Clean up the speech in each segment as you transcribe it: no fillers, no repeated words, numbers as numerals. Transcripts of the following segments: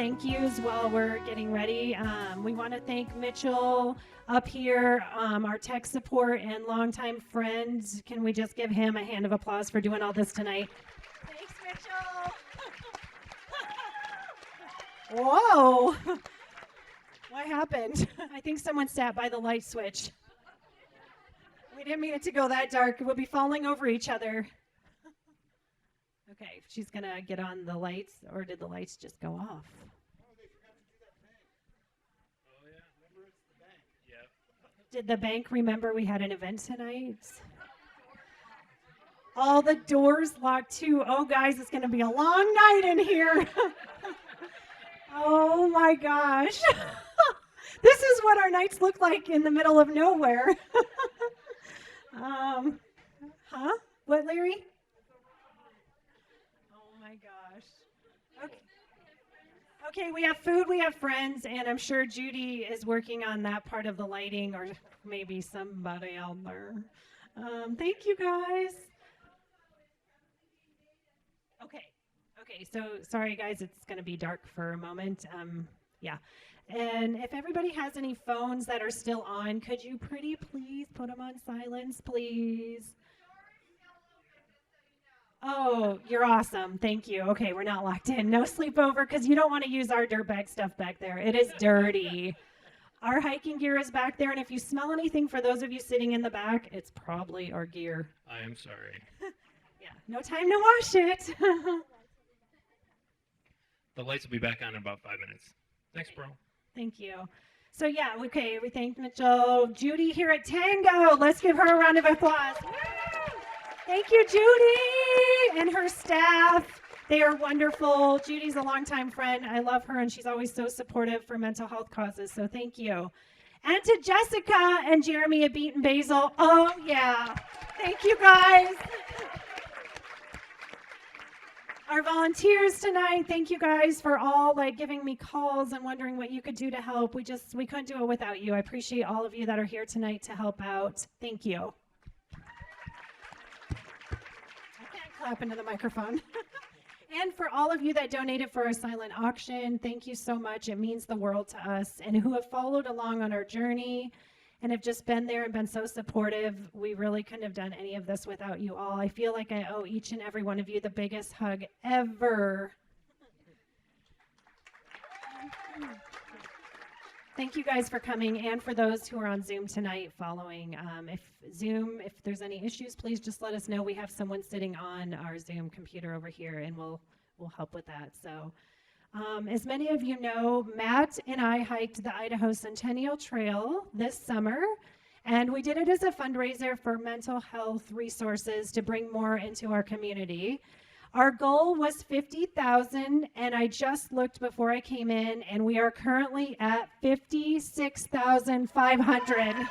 thank yous while we're getting ready. We want to thank Mitchell up here, our tech support and longtime friends. Can we just give him a hand of applause for doing all this tonight? Thanks, Mitchell. Whoa. What happened? I think someone sat by the light switch. We didn't mean it to go that dark. We'll be falling over each other. Okay, she's going to get on the lights, or did the lights just go off? Oh, they forgot to do that thing. Oh, yeah. Remember, it's the bank. Yep. Did the bank remember we had an event tonight? All the doors locked too. Oh, guys, it's going to be a long night in here. Oh, my gosh. This is what our nights look like in the middle of nowhere. Huh? What, Larry? My gosh. Okay. Okay, we have food, we have friends, and I'm sure Judy is working on that part of the lighting, or maybe somebody out there. Thank you, guys. Okay, so sorry, guys, it's going to be dark for a moment. Yeah. And if everybody has any phones that are still on, could you pretty please put them on silence, please? Oh, you're awesome. Thank you. Okay, we're not locked in. No sleepover, because you don't want to use our dirtbag stuff back there. It is dirty. Our hiking gear is back there, and if you smell anything, for those of you sitting in the back, it's probably our gear. I am sorry. Yeah, no time to wash it. The lights will be back on in about 5 minutes. Thanks, bro. Thank you. So yeah, okay, we thank Mitchell. Judy here at Tango. Let's give her a round of applause. Thank you, Judy and her staff. They are wonderful. Judy's a longtime friend. I love her, and she's always so supportive for mental health causes, so thank you. And to Jessica and Jeremy at Beat and Basil. Oh, yeah. Thank you, guys. Our volunteers tonight, thank you guys for all giving me calls and wondering what you could do to help. We couldn't do it without you. I appreciate all of you that are here tonight to help out. Thank you. Clap into the microphone. And for all of you that donated for our silent auction, thank you so much. It means the world to us. And who have followed along on our journey and have just been there and been so supportive. We really couldn't have done any of this without you all. I feel like I owe each and every one of you the biggest hug ever. Thank you guys for coming, and for those who are on Zoom tonight following. If there's any issues, please just let us know. We have someone sitting on our Zoom computer over here, and we'll help with that. So, as many of you know, Matt and I hiked the Idaho Centennial Trail this summer, and we did it as a fundraiser for mental health resources to bring more into our community. Our goal was 50,000, and I just looked before I came in, and we are currently at 56,500. Yeah.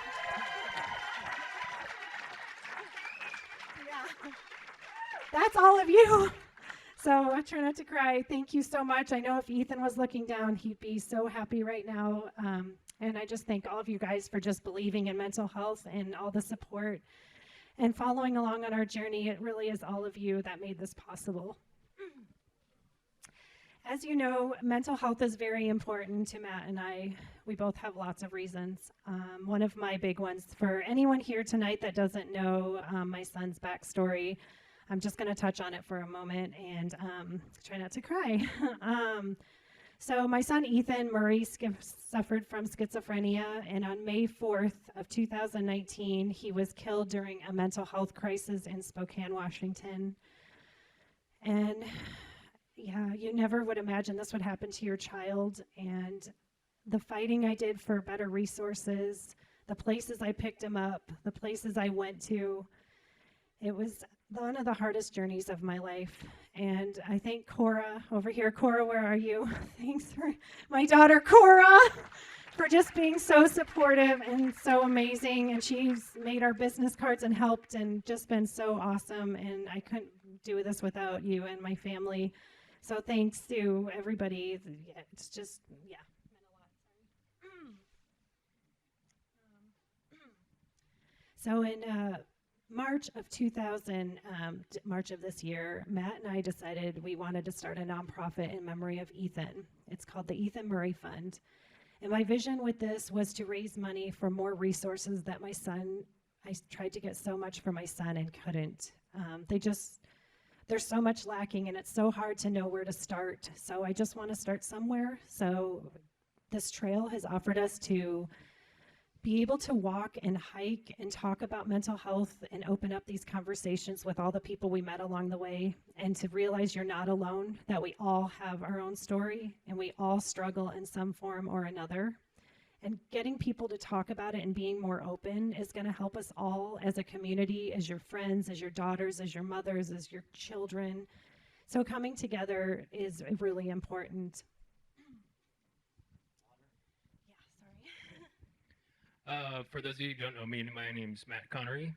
That's all of you. So I try not to cry. Thank you so much. I know if Ethan was looking down, he'd be so happy right now. And I just thank all of you guys for just believing in mental health and all the support and following along on our journey. It really is all of you that made this possible. As you know, mental health is very important to Matt and I. We both have lots of reasons. One of my big ones, for anyone here tonight that doesn't know my son's backstory, I'm just going to touch on it for a moment and try not to cry. So my son Ethan Murray suffered from schizophrenia, and on May 4th of 2019, he was killed during a mental health crisis in Spokane, Washington. And yeah, you never would imagine this would happen to your child. And the fighting I did for better resources, the places I picked him up, the places I went to, it was one of the hardest journeys of my life. And I thank Cora over here. Cora, where are you? Thanks for my daughter, Cora, for just being so supportive and so amazing. And she's made our business cards and helped and just been so awesome. And I couldn't do this without you and my family. So thanks to everybody. It's just, yeah. So in March of this year, Matt and I decided we wanted to start a nonprofit in memory of Ethan. It's called the Ethan Murray Fund. And my vision with this was to raise money for more resources that I tried to get so much for my son and couldn't. There's so much lacking and it's so hard to know where to start. So I just want to start somewhere. So this trail has offered us to be able to walk and hike and talk about mental health and open up these conversations with all the people we met along the way, and to realize you're not alone, that we all have our own story and we all struggle in some form or another. And getting people to talk about it and being more open is going to help us all as a community, as your friends, as your daughters, as your mothers, as your children. So coming together is really important. For those of you who don't know me, my name's Matt Connery,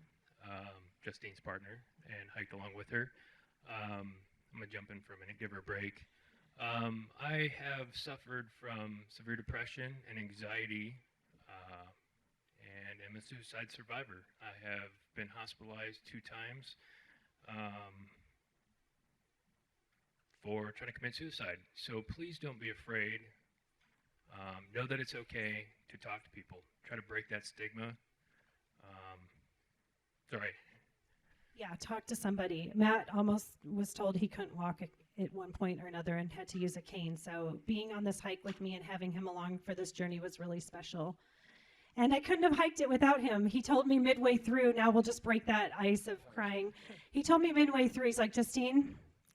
Justine's partner, and hiked along with her. I'm going to jump in for a minute, give her a break. I have suffered from severe depression and anxiety, and am a suicide survivor. I have been hospitalized 2 times for trying to commit suicide. So please don't be afraid. Know that it's okay to talk to people. Try to break that stigma. Sorry. Yeah, talk to somebody. Matt almost was told he couldn't walk at one point or another and had to use a cane. So being on this hike with me and having him along for this journey was really special. And I couldn't have hiked it without him. He told me midway through, now we'll just break that ice of crying. He told me midway through, he's like, Justine,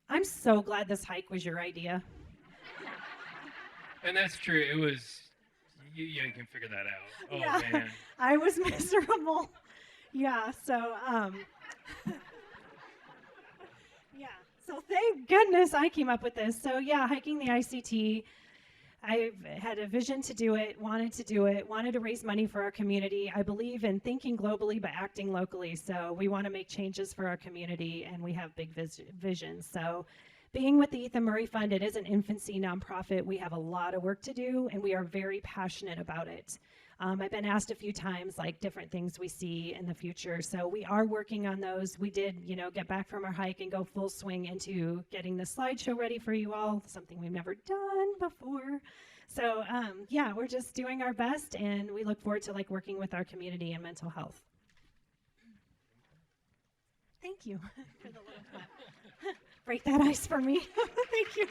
I'm so glad this hike was your idea. And that's true. It was, you can figure that out. Oh, yeah, man. I was miserable. Yeah, so, yeah. So thank goodness I came up with this. So yeah, hiking the ICT, I had a vision to do it, wanted to raise money for our community. I believe in thinking globally but acting locally. So we want to make changes for our community and we have big visions. So being with the Ethan Murray Fund, it is an infancy nonprofit. We have a lot of work to do and we are very passionate about it. I've been asked a few times, like different things we see in the future. So we are working on those. We did, get back from our hike and go full swing into getting the slideshow ready for you all, something we've never done before. So yeah, we're just doing our best and we look forward to working with our community and mental health. Thank you for the little clap. Break that ice for me. Thank you.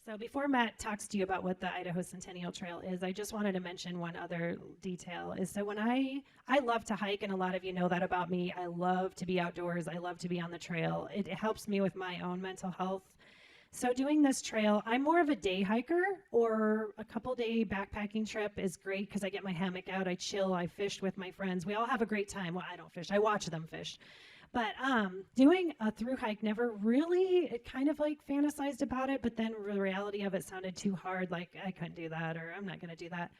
So before Matt talks to you about what the Idaho Centennial Trail is, I just wanted to mention one other detail. Is so when I love to hike, and a lot of you know that about me. I love to be outdoors. I love to be on the trail. It helps me with my own mental health. So doing this trail, I'm more of a day hiker, or a couple day backpacking trip is great because I get my hammock out, I chill, I fish with my friends. We all have a great time. Well, I don't fish. I watch them fish. But doing a through hike never really, it kind of fantasized about it, but then the reality of it sounded too hard, like I couldn't do that or I'm not going to do that.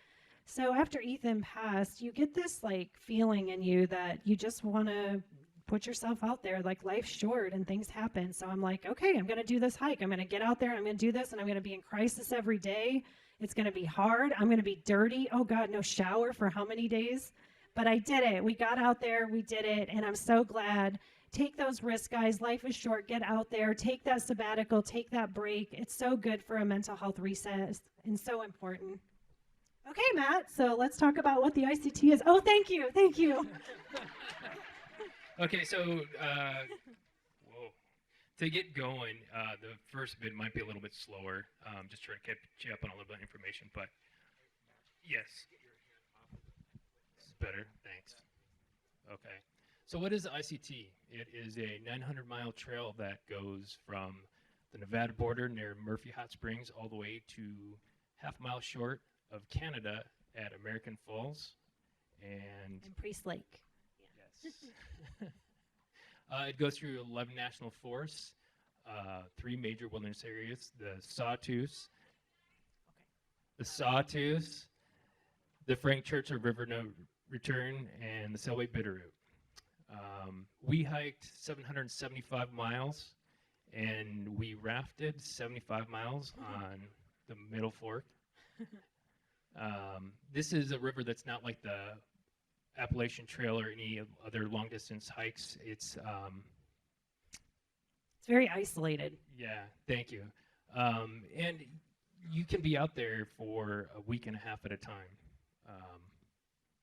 So after Ethan passed, you get this feeling in you that you just want to put yourself out there, life's short and things happen. So I'm like, okay, I'm going to do this hike. I'm going to get out there, I'm going to do this, and I'm going to be in crisis every day. It's going to be hard. I'm going to be dirty. Oh God, no shower for how many days? But I did it. We got out there, we did it, and I'm so glad. Take those risks, guys. Life is short. Get out there. Take that sabbatical. Take that break. It's so good for a mental health reset and so important. Okay, Matt, so let's talk about what the ICT is. Oh, thank you. Thank you. Okay, so whoa. To get going, the first bit might be a little bit slower. Just trying to catch you up on a little bit of information, but yes. This is better, thanks. Okay, so what is ICT? It is a 900-mile trail that goes from the Nevada border near Murphy Hot Springs all the way to half a mile short of Canada at American Falls. And Priest Lake. Yes. It goes through 11 national forests, 3 major wilderness areas, the Sawtooth, the Frank Churchill River No Return, and the Selway Bitterroot. We hiked 775 miles, and we rafted 75 miles on the Middle Fork. This is a river that's not like the Appalachian Trail or any other long distance hikes. It's very isolated. yeah, thank you. And you can be out there for a week and a half at a time.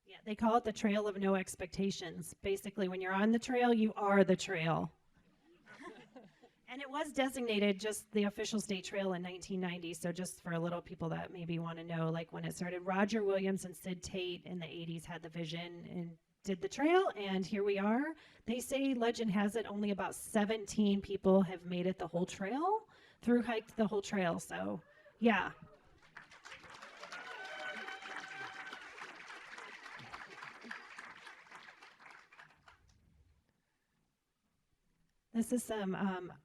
Yeah, they call it the trail of no expectations. Basically, when you're on the trail, you are the trail. And it was designated just the official state trail in 1990. So just for a little people that maybe want to know, like when it started, Roger Williams and Sid Tate in the 80s had the vision and did the trail, and here we are. They say, legend has it, only about 17 people have made it the whole trail, through hiked the whole trail. So yeah. This is some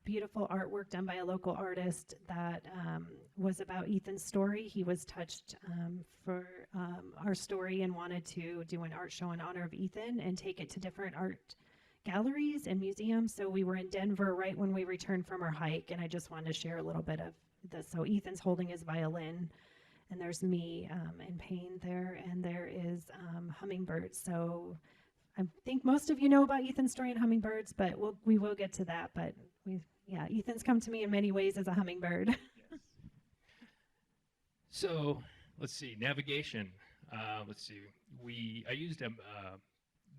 beautiful artwork done by a local artist that was about Ethan's story. He was touched for our story and wanted to do an art show in honor of Ethan and take it to different art galleries and museums. So we were in Denver right when we returned from our hike, and I just wanted to share a little bit of this. So Ethan's holding his violin, and there's me in pain there, and there is hummingbirds. So I think most of you know about Ethan's story and hummingbirds, but we will get to that. But Ethan's come to me in many ways as a hummingbird. Yes. So let's see, navigation. Let's see, I used a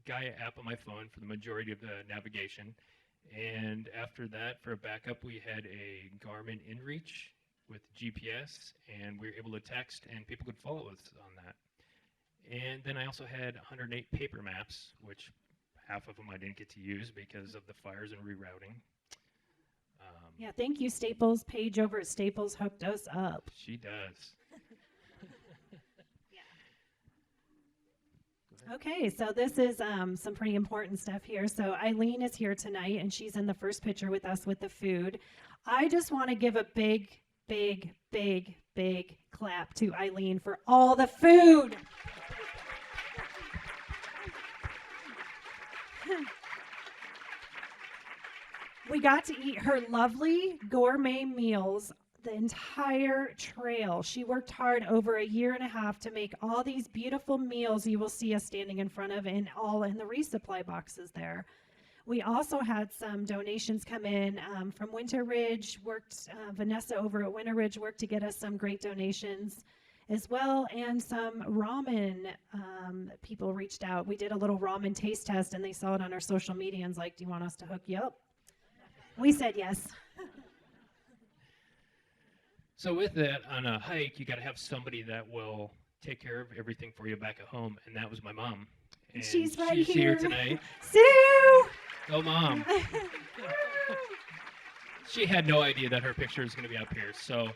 Gaia app on my phone for the majority of the navigation, and after that, for a backup, we had a Garmin InReach with GPS, and we were able to text, and people could follow us on that. And then I also had 108 paper maps, which half of them I didn't get to use because of the fires and rerouting. Yeah, thank you, Staples. Paige over at Staples hooked us up. She does. Okay, so this is some pretty important stuff here. So Eileen is here tonight, and she's in the first picture with us with the food. I just want to give a big, big, big, big clap to Eileen for all the food. We got to eat her lovely gourmet meals the entire trail. She worked hard over a year and a half to make all these beautiful meals you will see us standing in front of, and all in the resupply boxes there. We also had some donations come in from Winter Ridge. Vanessa over at Winter Ridge worked to get us some great donations as well, and some ramen people reached out. We did a little ramen taste test, and they saw it on our social media and was like, do you want us to hook you up? We said yes. So with that, on a hike, you got to have somebody that will take care of everything for you back at home, and that was my mom. And she's right she's here tonight. Sue! Go, Mom. She had no idea that her picture was going to be up here. So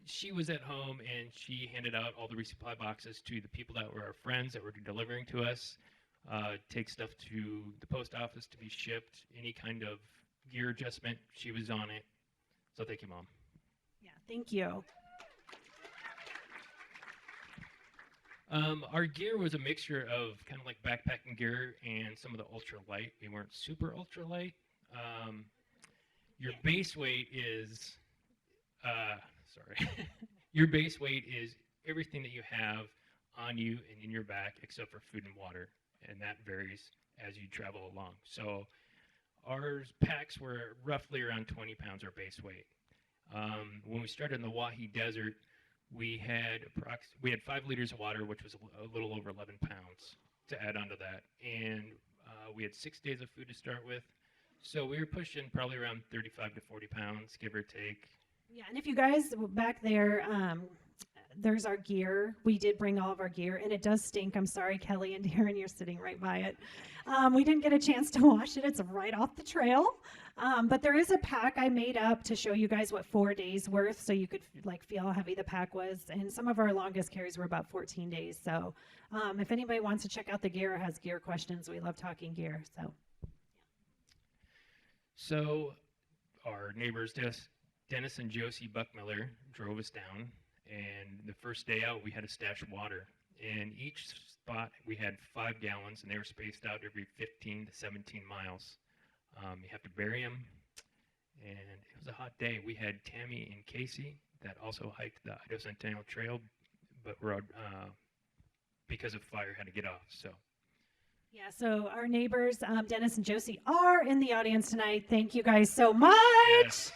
she was at home, and she handed out all the resupply boxes to the people that were our friends that were delivering to us, take stuff to the post office to be shipped, any kind of gear adjustment. She was on it. So thank you, Mom. Yeah, thank you. Our gear was a mixture of kind of like backpacking gear and some of the ultralight. We weren't super ultralight. Your base weight is, your base weight is everything that you have on you and in your back except for food and water, and that varies as you travel along. So our packs were roughly around 20 pounds, our base weight. When we started in the Wahi Desert, we had 5 liters of water, which was a little over 11 pounds to add onto that. And we had 6 days of food to start with. So we were pushing probably around 35 to 40 pounds, give or take. Yeah, and if you guys back there, there's our gear. We did bring all of our gear, and it does stink. I'm sorry, Kelly and Darren, you're sitting right by it. We didn't get a chance to wash it. It's right off the trail. But there is a pack I made up to show you guys what 4 days worth, so you could feel how heavy the pack was. And some of our longest carries were about 14 days. So if anybody wants to check out the gear or has gear questions, we love talking gear. So our neighbors, Dennis and Josie Buckmiller, drove us down. And the first day out, we had a stash of water. And each spot, we had 5 gallons, and they were spaced out every 15 to 17 miles. You have to bury them. And it was a hot day. We had Tammy and Casey that also hiked the Idaho Centennial Trail but road because of fire had to get off. So Yeah, so our neighbors, Dennis and Josie, are in the audience tonight. Thank you guys so much. yes,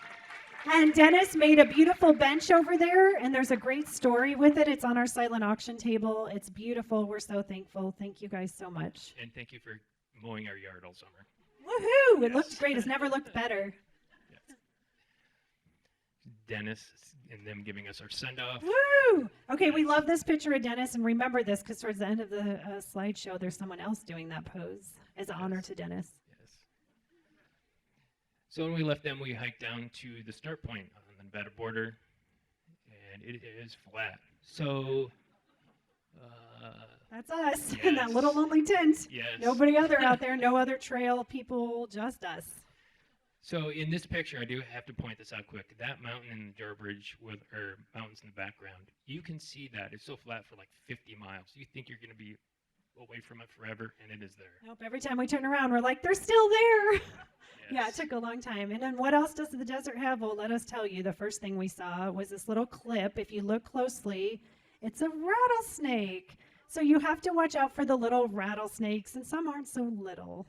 And Dennis made a beautiful bench over there, and there's a great story with it. It's on our silent auction table. It's beautiful. We're so thankful. Thank you guys so much. and thank you for mowing our yard all summer. Woohoo! It Yes. looked great. It's never looked better. Yes. Dennis and them giving us our send off. Woo! Okay, we love this picture of Dennis, and remember this because towards the end of the slideshow, there's someone else doing that pose as an honor Yes. to Dennis. Yes. So when we left them, we hiked down to the start point on the Nevada border, and it is flat. So, That's us in that little Yes. lonely tent. yes. Nobody other out there, no other trail people, just us. So in this picture, I do have to point this out quick. That mountain in Durbridge with or mountains in the background, you can see that it's so flat for like 50 miles. You think you're going to be away from it forever, and it is there. Nope, every time we turn around, we're like, they're still there. Yeah, it Yes. took a long time. And then what else does the desert have? Well, let us tell you, the first thing we saw was this little clip. If you look closely, it's a rattlesnake. So you have to watch out for the little rattlesnakes, and some aren't so little.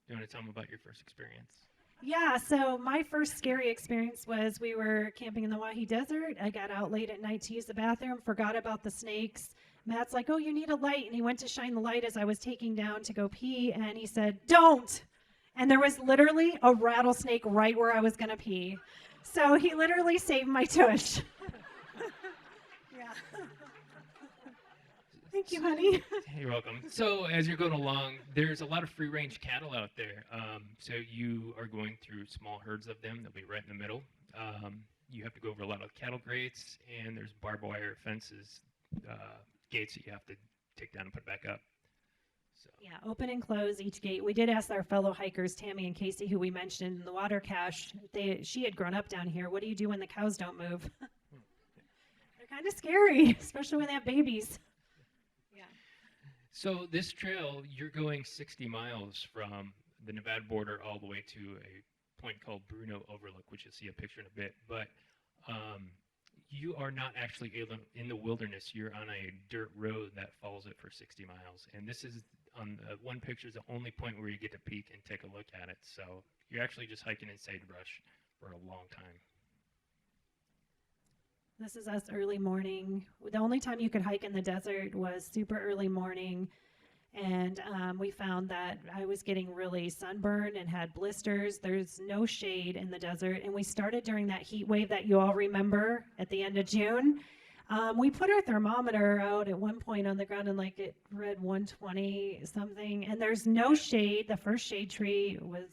You want to tell them about your first experience? Yeah, so my first scary experience was we were camping in the Wahi Desert. I got out late at night to use the bathroom, forgot about the snakes. Matt's like, oh, you need a light. And he went to shine the light as I was taking down to go pee. And he said, don't. And there was literally a rattlesnake right where I was going to pee. So he literally saved my tush. Yeah. Thank you, honey. You're welcome. So as you're going along, there's a lot of free-range cattle out there. So you are going through small herds of them. They'll be right in the middle. You have to go over a lot of cattle grates, and there's barbed wire fences, gates that you have to take down and put back up. So Yeah, open and close each gate. We did ask our fellow hikers, Tammy and Casey, who we mentioned in the water cache. She had grown up down here. What do you do when the cows don't move? They're kind of scary, especially when they have babies. Yeah. So this trail, you're going 60 miles from the Nevada border all the way to a point called Bruno Overlook, which you'll see a picture in a bit. But you are not actually in the wilderness. You're on a dirt road that follows it for 60 miles. And this is, on the one picture, is the only point where you get to peek and take a look at it. So you're actually just hiking in sagebrush for a long time. This is us early morning. The only time you could hike in the desert was super early morning. And we found that I was getting really sunburned and had blisters. There's no shade in the desert. And we started during that heat wave that you all remember at the end of June. We put our thermometer out at one point on the ground and like it read 120 something. And there's no shade. The first shade tree was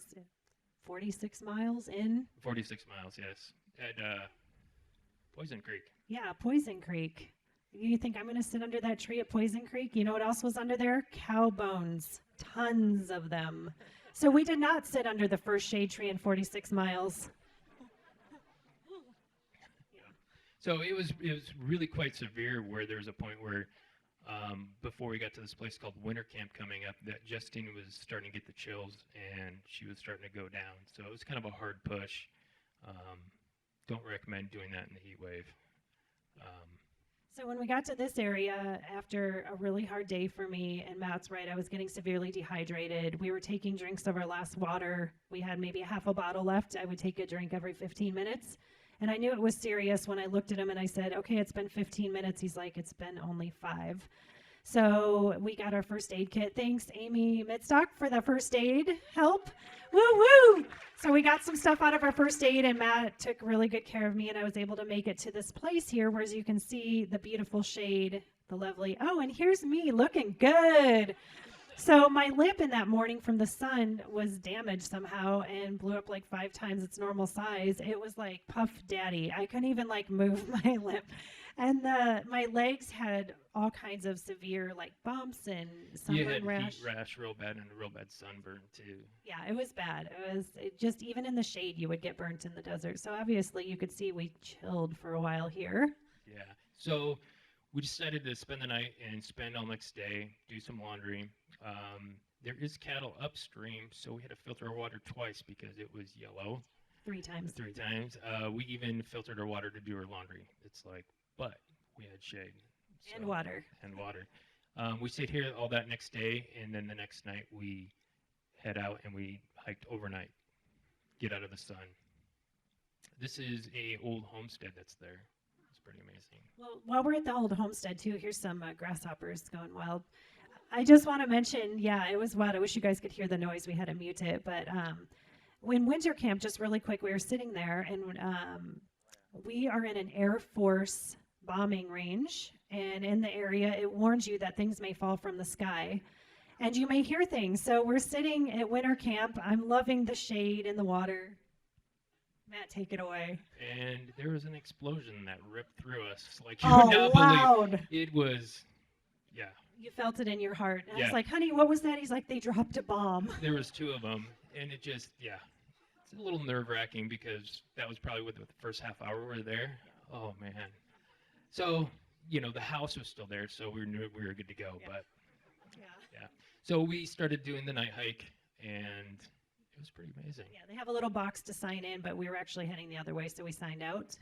46 miles in. 46 miles, yes. At Poison Creek. Yeah, Poison Creek. You think I'm going to sit under that tree at Poison Creek? You know what else was under there? Cow bones. Tons of them. So we did not sit under the first shade tree in 46 miles. So it was really quite severe where there was a point where before we got to this place called Winter Camp coming up that Justine was starting to get the chills and she was starting to go down. So it was kind of a hard push. Don't recommend doing that in the heat wave. So when we got to this area, after a really hard day for me, and Matt's right, I was getting severely dehydrated. We were taking drinks of our last water. We had maybe a half a bottle left. I would take a drink every 15 minutes. And I knew it was serious when I looked at him and I said, okay, it's been 15 minutes. He's like, it's been only 5. So we got our first aid kit. Thanks, Amy Midstock, for the first aid help. Woo woo! So we got some stuff out of our first aid, and Matt took really good care of me, and I was able to make it to this place here, where as you can see, the beautiful shade, the lovely. Oh, and here's me looking good. So my lip in that morning from the sun was damaged somehow and blew up like 5 times its normal size. It was like Puff Daddy. I couldn't even like move my lip. And my legs had all kinds of severe like bumps and You sunburn had rash. heat rash real bad and a real bad sunburn too. Yeah, it was bad. It just even in the shade you would get burnt in the desert. So obviously you could see we chilled for a while here. Yeah. So we decided to spend the night and spend all next day, do some laundry. There is cattle upstream, so we had to filter our water twice because it was yellow. 3 times. 3 times. We even filtered our water to do our laundry. It's like, but we had shade. And water. And water. We stayed here all that next day, and then the next night we head out and we hiked overnight. Get out of the sun. This is a old homestead that's there. It's pretty amazing. Well, while we're at the old homestead too, here's some grasshoppers going wild. I just want to mention, yeah, it was wild. I wish you guys could hear the noise. We had to mute it. But when winter camp, just really quick, we were sitting there, and we are in an Air Force bombing range. And in the area, it warns you that things may fall from the sky. And you may hear things. So we're sitting at winter camp. I'm loving the shade and the water. Matt, take it away. And there was an explosion that ripped through us. Like, you Oh, would not loud. believe. It was, yeah. You felt it in your heart. And I Yeah. was like, honey, what was that? He's like, they dropped a bomb. There was 2 of them, and it just, yeah. It's a little nerve-wracking because that was probably with the first half hour we were there. Oh, man. So, you know, the house was still there, so we knew we were good to go. Yeah. But, Yeah. so we started doing the night hike, and it was pretty amazing. Yeah, they have a little box to sign in, but we were actually heading the other way, so we signed out.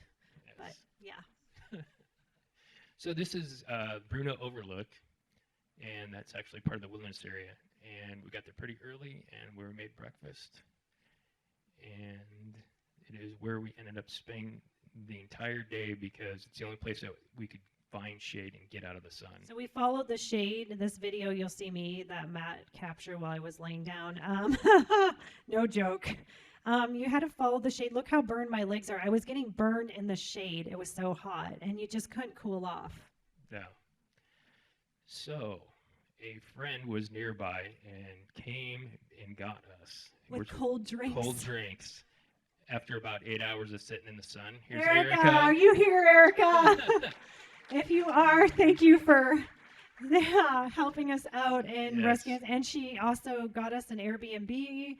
But Yes. yeah. So this is Bruno Overlook, and that's actually part of the wilderness area. And we got there pretty early, and we made breakfast. And it is where we ended up spending the entire day because it's the only place that we could find shade and get out of the sun. So we followed the shade. In this video, you'll see me that Matt captured while I was laying down. No joke. You had to follow the shade. Look how burned my legs are. I was getting burned in the shade. It was so hot, and you just couldn't cool off. Yeah. So a friend was nearby and came and got us. With cold drinks. Cold drinks. After about 8 hours of sitting in the sun. Here's Erica, are you here, Erica? If you are, thank you for helping us out and Yes. rescuing us. And she also got us an Airbnb.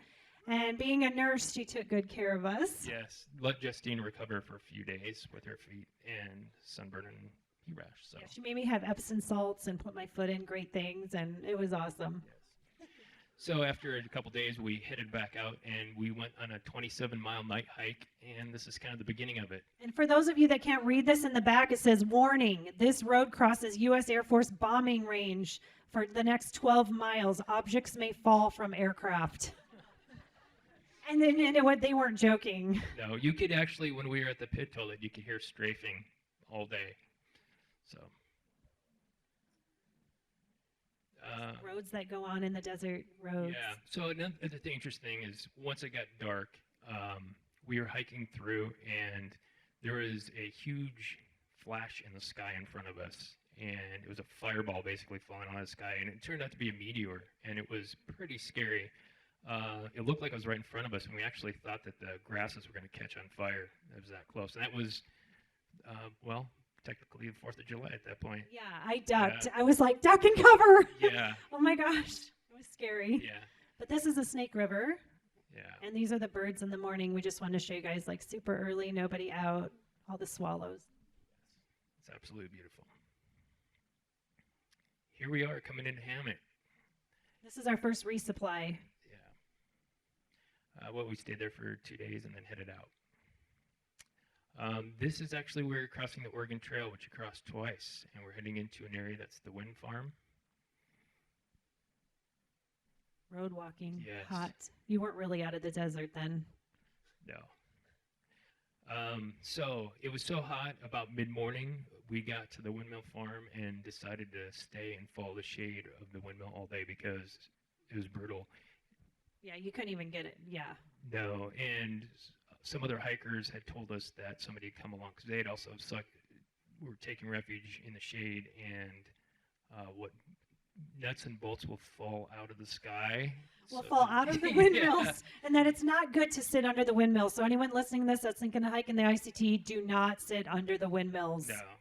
And being a nurse, she took good care of us. Yes. Let Justine recover for a few days with her feet and sunburn and heat rash. So. Yeah, she made me have Epsom salts and put my foot in great things, and it was awesome. Yes. So after a couple days, we headed back out and we went on a 27-mile night hike, and this is kind of the beginning of it. And for those of you that can't read this in the back, it says, warning, this road crosses U.S. Air Force bombing range for the next 12 miles. Objects may fall from aircraft. And then they weren't joking. No, you could actually, when we were at the pit toilet, you could hear strafing all day. So. Roads that go on in the desert roads. Yeah. So another interesting thing is once it got dark, we were hiking through, and there was a huge flash in the sky in front of us, and it was a fireball basically falling out of the sky, and it turned out to be a meteor, and it was pretty scary. It looked like it was right in front of us, and we actually thought that the grasses were going to catch on fire. It was that close, and that was, well, technically the 4th of July at that point. Yeah, I ducked. Yeah. I was like, duck and cover. Yeah. Oh my gosh, it was scary. Yeah. But this is a Snake River, Yeah. and these are the birds in the morning. We just wanted to show you guys, like, super early, nobody out, all the swallows. It's absolutely beautiful. Here we are coming into Hammett. This is our first resupply. Yeah. Well, we stayed there for 2 days and then headed out. This is actually where you're crossing the Oregon Trail, which you crossed twice, and we're heading into an area that's the wind farm. Road walking, Yes. hot. You weren't really out of the desert then. No. So it was so hot about mid-morning, we got to the windmill farm and decided to stay and follow the shade of the windmill all day because it was brutal. Yeah, you couldn't even get it. Yeah. No, and some other hikers had told us that somebody had come along because they had also were taking refuge in the shade, and what nuts and bolts will fall out of the sky. Will So- fall out of the Yeah. windmills, and that it's not good to sit under the windmills. So anyone listening to this that's thinking of hiking the ICT, do not sit under the windmills. No.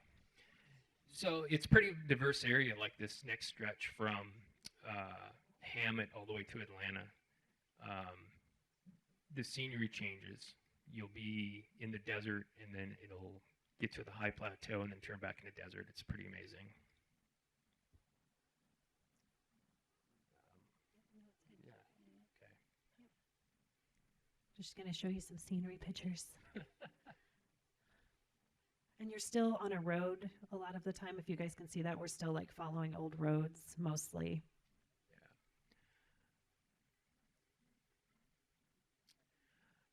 So it's a pretty diverse area, like this next stretch from Hammett all the way to Atlanta. The scenery changes. You'll be in the desert, and then it'll get to the high plateau and then turn back into desert. It's pretty amazing. Just going to show you some scenery pictures. And you're still on a road a lot of the time. If you guys can see that, we're still like following old roads mostly.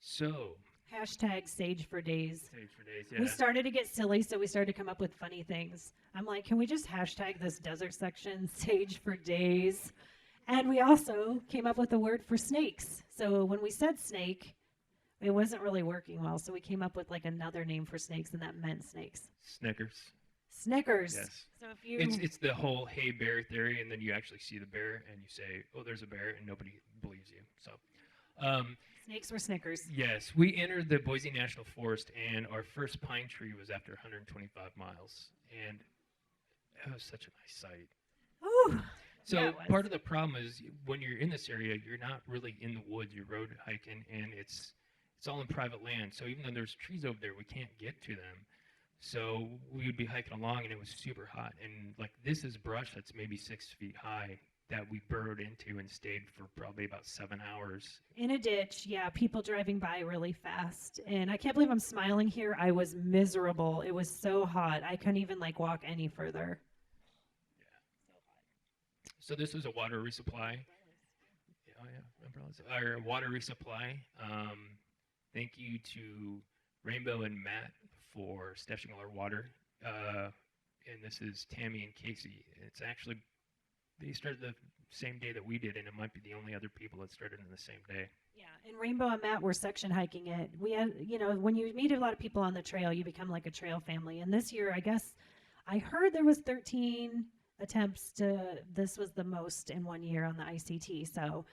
So, Hashtag Sage for Days. Sage for Days, We yeah. started to get silly, so we started to come up with funny things. I'm like, can we just hashtag this desert section Sage for Days? And we also came up with a word for snakes. So when we said snake, it wasn't really working well. So we came up with like another name for snakes, and that meant snakes. Snickers. Snickers. Yes. So if you It's the whole hey bear theory, and then you actually see the bear, and you say, oh, there's a bear, and nobody believes you. So, snakes were Snickers. yes, we entered the Boise National Forest, and our first pine tree was after 125 miles, and it was such a nice sight. Ooh. So Yeah, it was. part of the problem is when you're in this area, you're not really in the woods. You're road hiking, and it's all in private land. So even though there's trees over there, we can't get to them. So we would be hiking along, and it was super hot. And like this is brush that's maybe 6 feet high that we burrowed into and stayed for probably about 7 hours. In a ditch, yeah, people driving by really fast. And I can't believe I'm smiling here. I was miserable. It was so hot. I couldn't even like walk any further. So this is a water resupply. Oh yeah, umbrellas. Our water resupply. Thank you to Rainbow and Matt for stashing all our water. And this is Tammy and Casey. It's actually, they started the same day that we did, and it might be the only other people that started in the same day. Yeah, and Rainbow and Matt were section hiking it. We had, when you meet a lot of people on the trail, you become like a trail family. And this year, I guess, I heard there was 13 attempts this was the most in 1 year on the ICT. So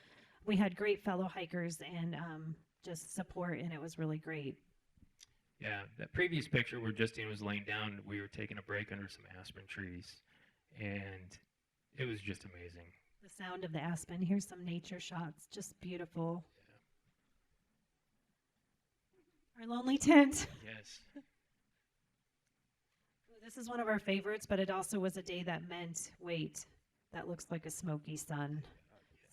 we had great fellow hikers and just support, and it was really great. Yeah, that previous picture where Justine was laying down, we were taking a break under some aspen trees, and it was just amazing. The sound of the aspen. Here's some nature shots. Just beautiful. Yeah. Our lonely tent. Yes. This is one of our favorites, but it also was a day that meant, wait, that looks like a smoky sun.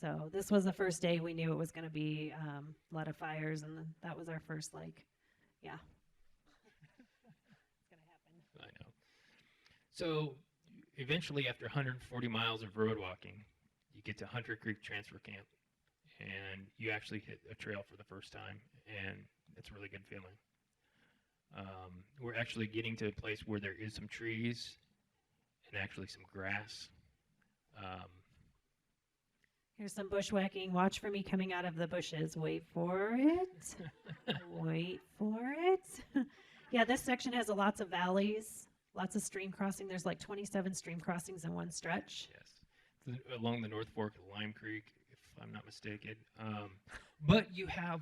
So this was the first day we knew it was going to be a lot of fires, and that was our first, yeah. It's going to happen. I know. So eventually, after 140 miles of road walking, you get to Hunter Creek Transfer Camp, and you actually hit a trail for the first time, and it's a really good feeling. We're actually getting to a place where there is some trees and actually some grass. Here's some bushwhacking. Watch for me coming out of the bushes. Wait for it. Wait for it. Yeah, this section has lots of valleys, lots of stream crossing. There's like 27 stream crossings in one stretch. Yes, along the North Fork of Lime Creek, if I'm not mistaken. But you have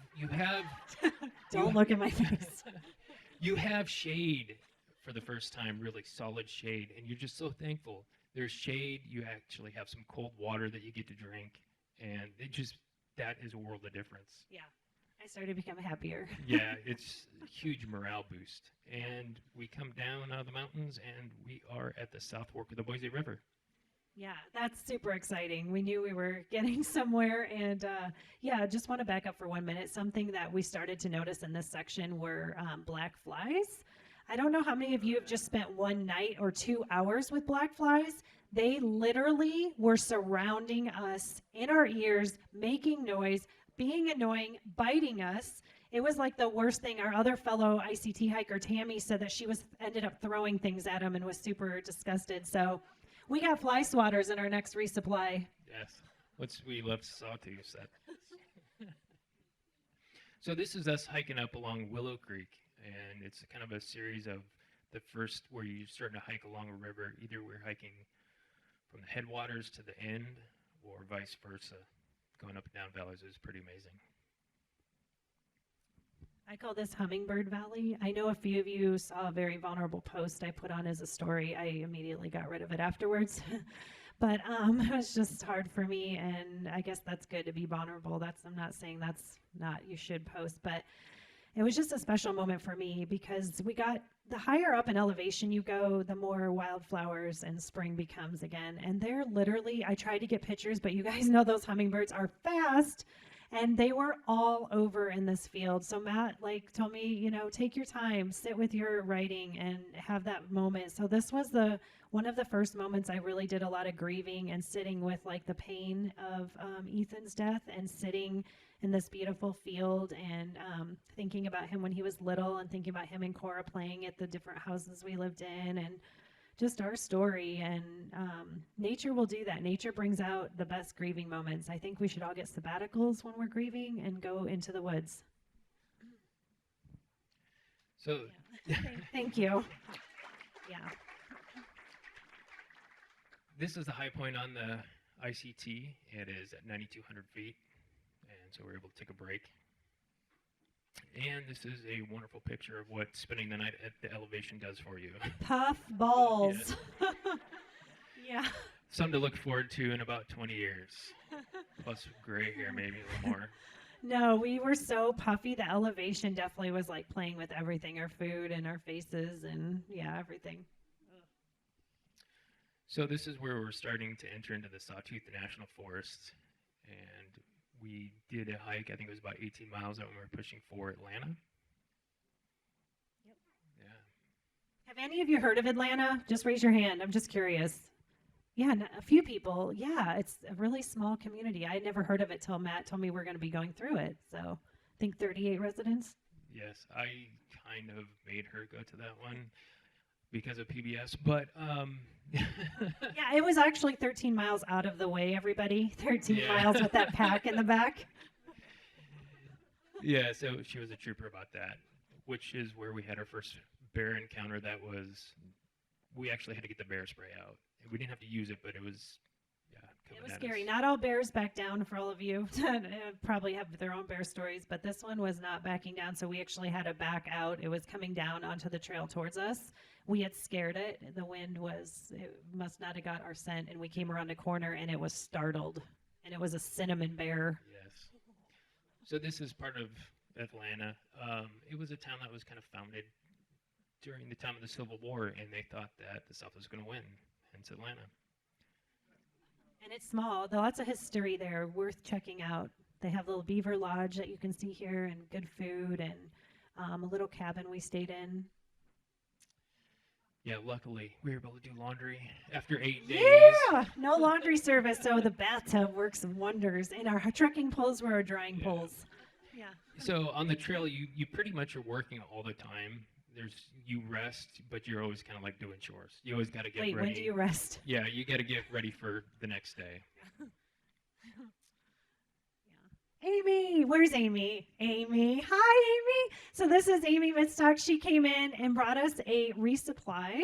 Don't look at my face. you have shade for the first time, really solid shade, and you're just so thankful. There's shade. You actually have some cold water that you get to drink, and that is a world of difference. Yeah, I started to become happier. Yeah, it's a huge morale boost. And we come down out of the mountains, and we are at the South Fork of the Boise River. Yeah, that's super exciting. We knew we were getting somewhere. And yeah, just want to back up for 1 minute. Something that we started to notice in this section were black flies. I don't know how many of you have just spent one night or 2 hours with black flies. They literally were surrounding us in our ears, making noise, being annoying, biting us. It was like the worst thing. Our other fellow ICT hiker, Tammy, said that she ended up throwing things at them and was super disgusted. So we got fly swatters in our next resupply. Yes, we love sawtooths. So this is us hiking up along Willow Creek, and it's kind of a series of the first where you're starting to hike along a river. Either we're hiking from the headwaters to the end, or vice versa. Going up and down valleys is pretty amazing. I call this Hummingbird Valley. I know a few of you saw a very vulnerable post I put on as a story. I immediately got rid of it afterwards. But it was just hard for me, and I guess that's good to be vulnerable. I'm not saying that's not you should post, but it was just a special moment for me because the higher up in elevation you go, the more wildflowers and spring becomes again. And they're literally, I tried to get pictures, but you guys know those hummingbirds are fast. And they were all over in this field. So Matt like told me, take your time, sit with your writing and have that moment. So this was the one of the first moments I really did a lot of grieving and sitting with like the pain of Ethan's death and sitting in this beautiful field and thinking about him when he was little and thinking about him and Cora playing at the different houses we lived in and just our story. And nature will do that. Nature brings out the best grieving moments. I think we should all get sabbaticals when we're grieving and go into the woods. So, Thank you. Yeah. this is the high point on the ICT. It is at 9,200 feet, and so we're able to take a break. And this is a wonderful picture of what spending the night at the elevation does for you. Puff balls. Yeah. Something to look forward to in about 20 years. Plus gray hair, maybe a little more. No, we were so puffy. The elevation definitely was like playing with everything, our food and our faces and yeah, everything. So this is where we're starting to enter into the Sawtooth National Forest. And we did a hike, I think it was about 18 miles out when we were pushing for Atlanta. Yep. Yeah. Have any of you heard of Atlanta? Just raise your hand. I'm just curious. Yeah, a few people. Yeah, it's a really small community. I had never heard of it till Matt told me we're going to be going through it. So I think 38 residents. Yes, I kind of made her go to that one because of PBS, but Yeah, it was actually 13 miles out of the way, everybody. 13 miles with that pack in the back. Yeah, so she was a trooper about that, which is where we had our first bear encounter. We actually had to get the bear spray out. We didn't have to use it, but it was, It was scary. Not all bears back down for all of you. Probably have their own bear stories, but this one was not backing down, so we actually had to back out. It was coming down onto the trail towards us. We had scared it. The wind it must not have got our scent, and we came around a corner, and it was startled, and it was a cinnamon bear. Yes. So this is part of Atlanta. It was a town that was kind of founded during the time of the Civil War, and they thought that the South was going to win, hence Atlanta. And it's small. Lots of history there, worth checking out. They have a little beaver lodge that you can see here and good food and a little cabin we stayed in. Yeah, luckily we were able to do laundry after 8 days. Yeah, no laundry service, so the bathtub works wonders. And our trekking poles were our drying poles. Yeah. So on the trail, you pretty much are working all the time. You rest, but you're always kind of like doing chores. You always got to get ready. Wait, when do you rest? Yeah, you got to get ready for the next day. Amy, where's Amy? Amy, hi, Amy. So this is Amy Mitstock. She came in and brought us a resupply,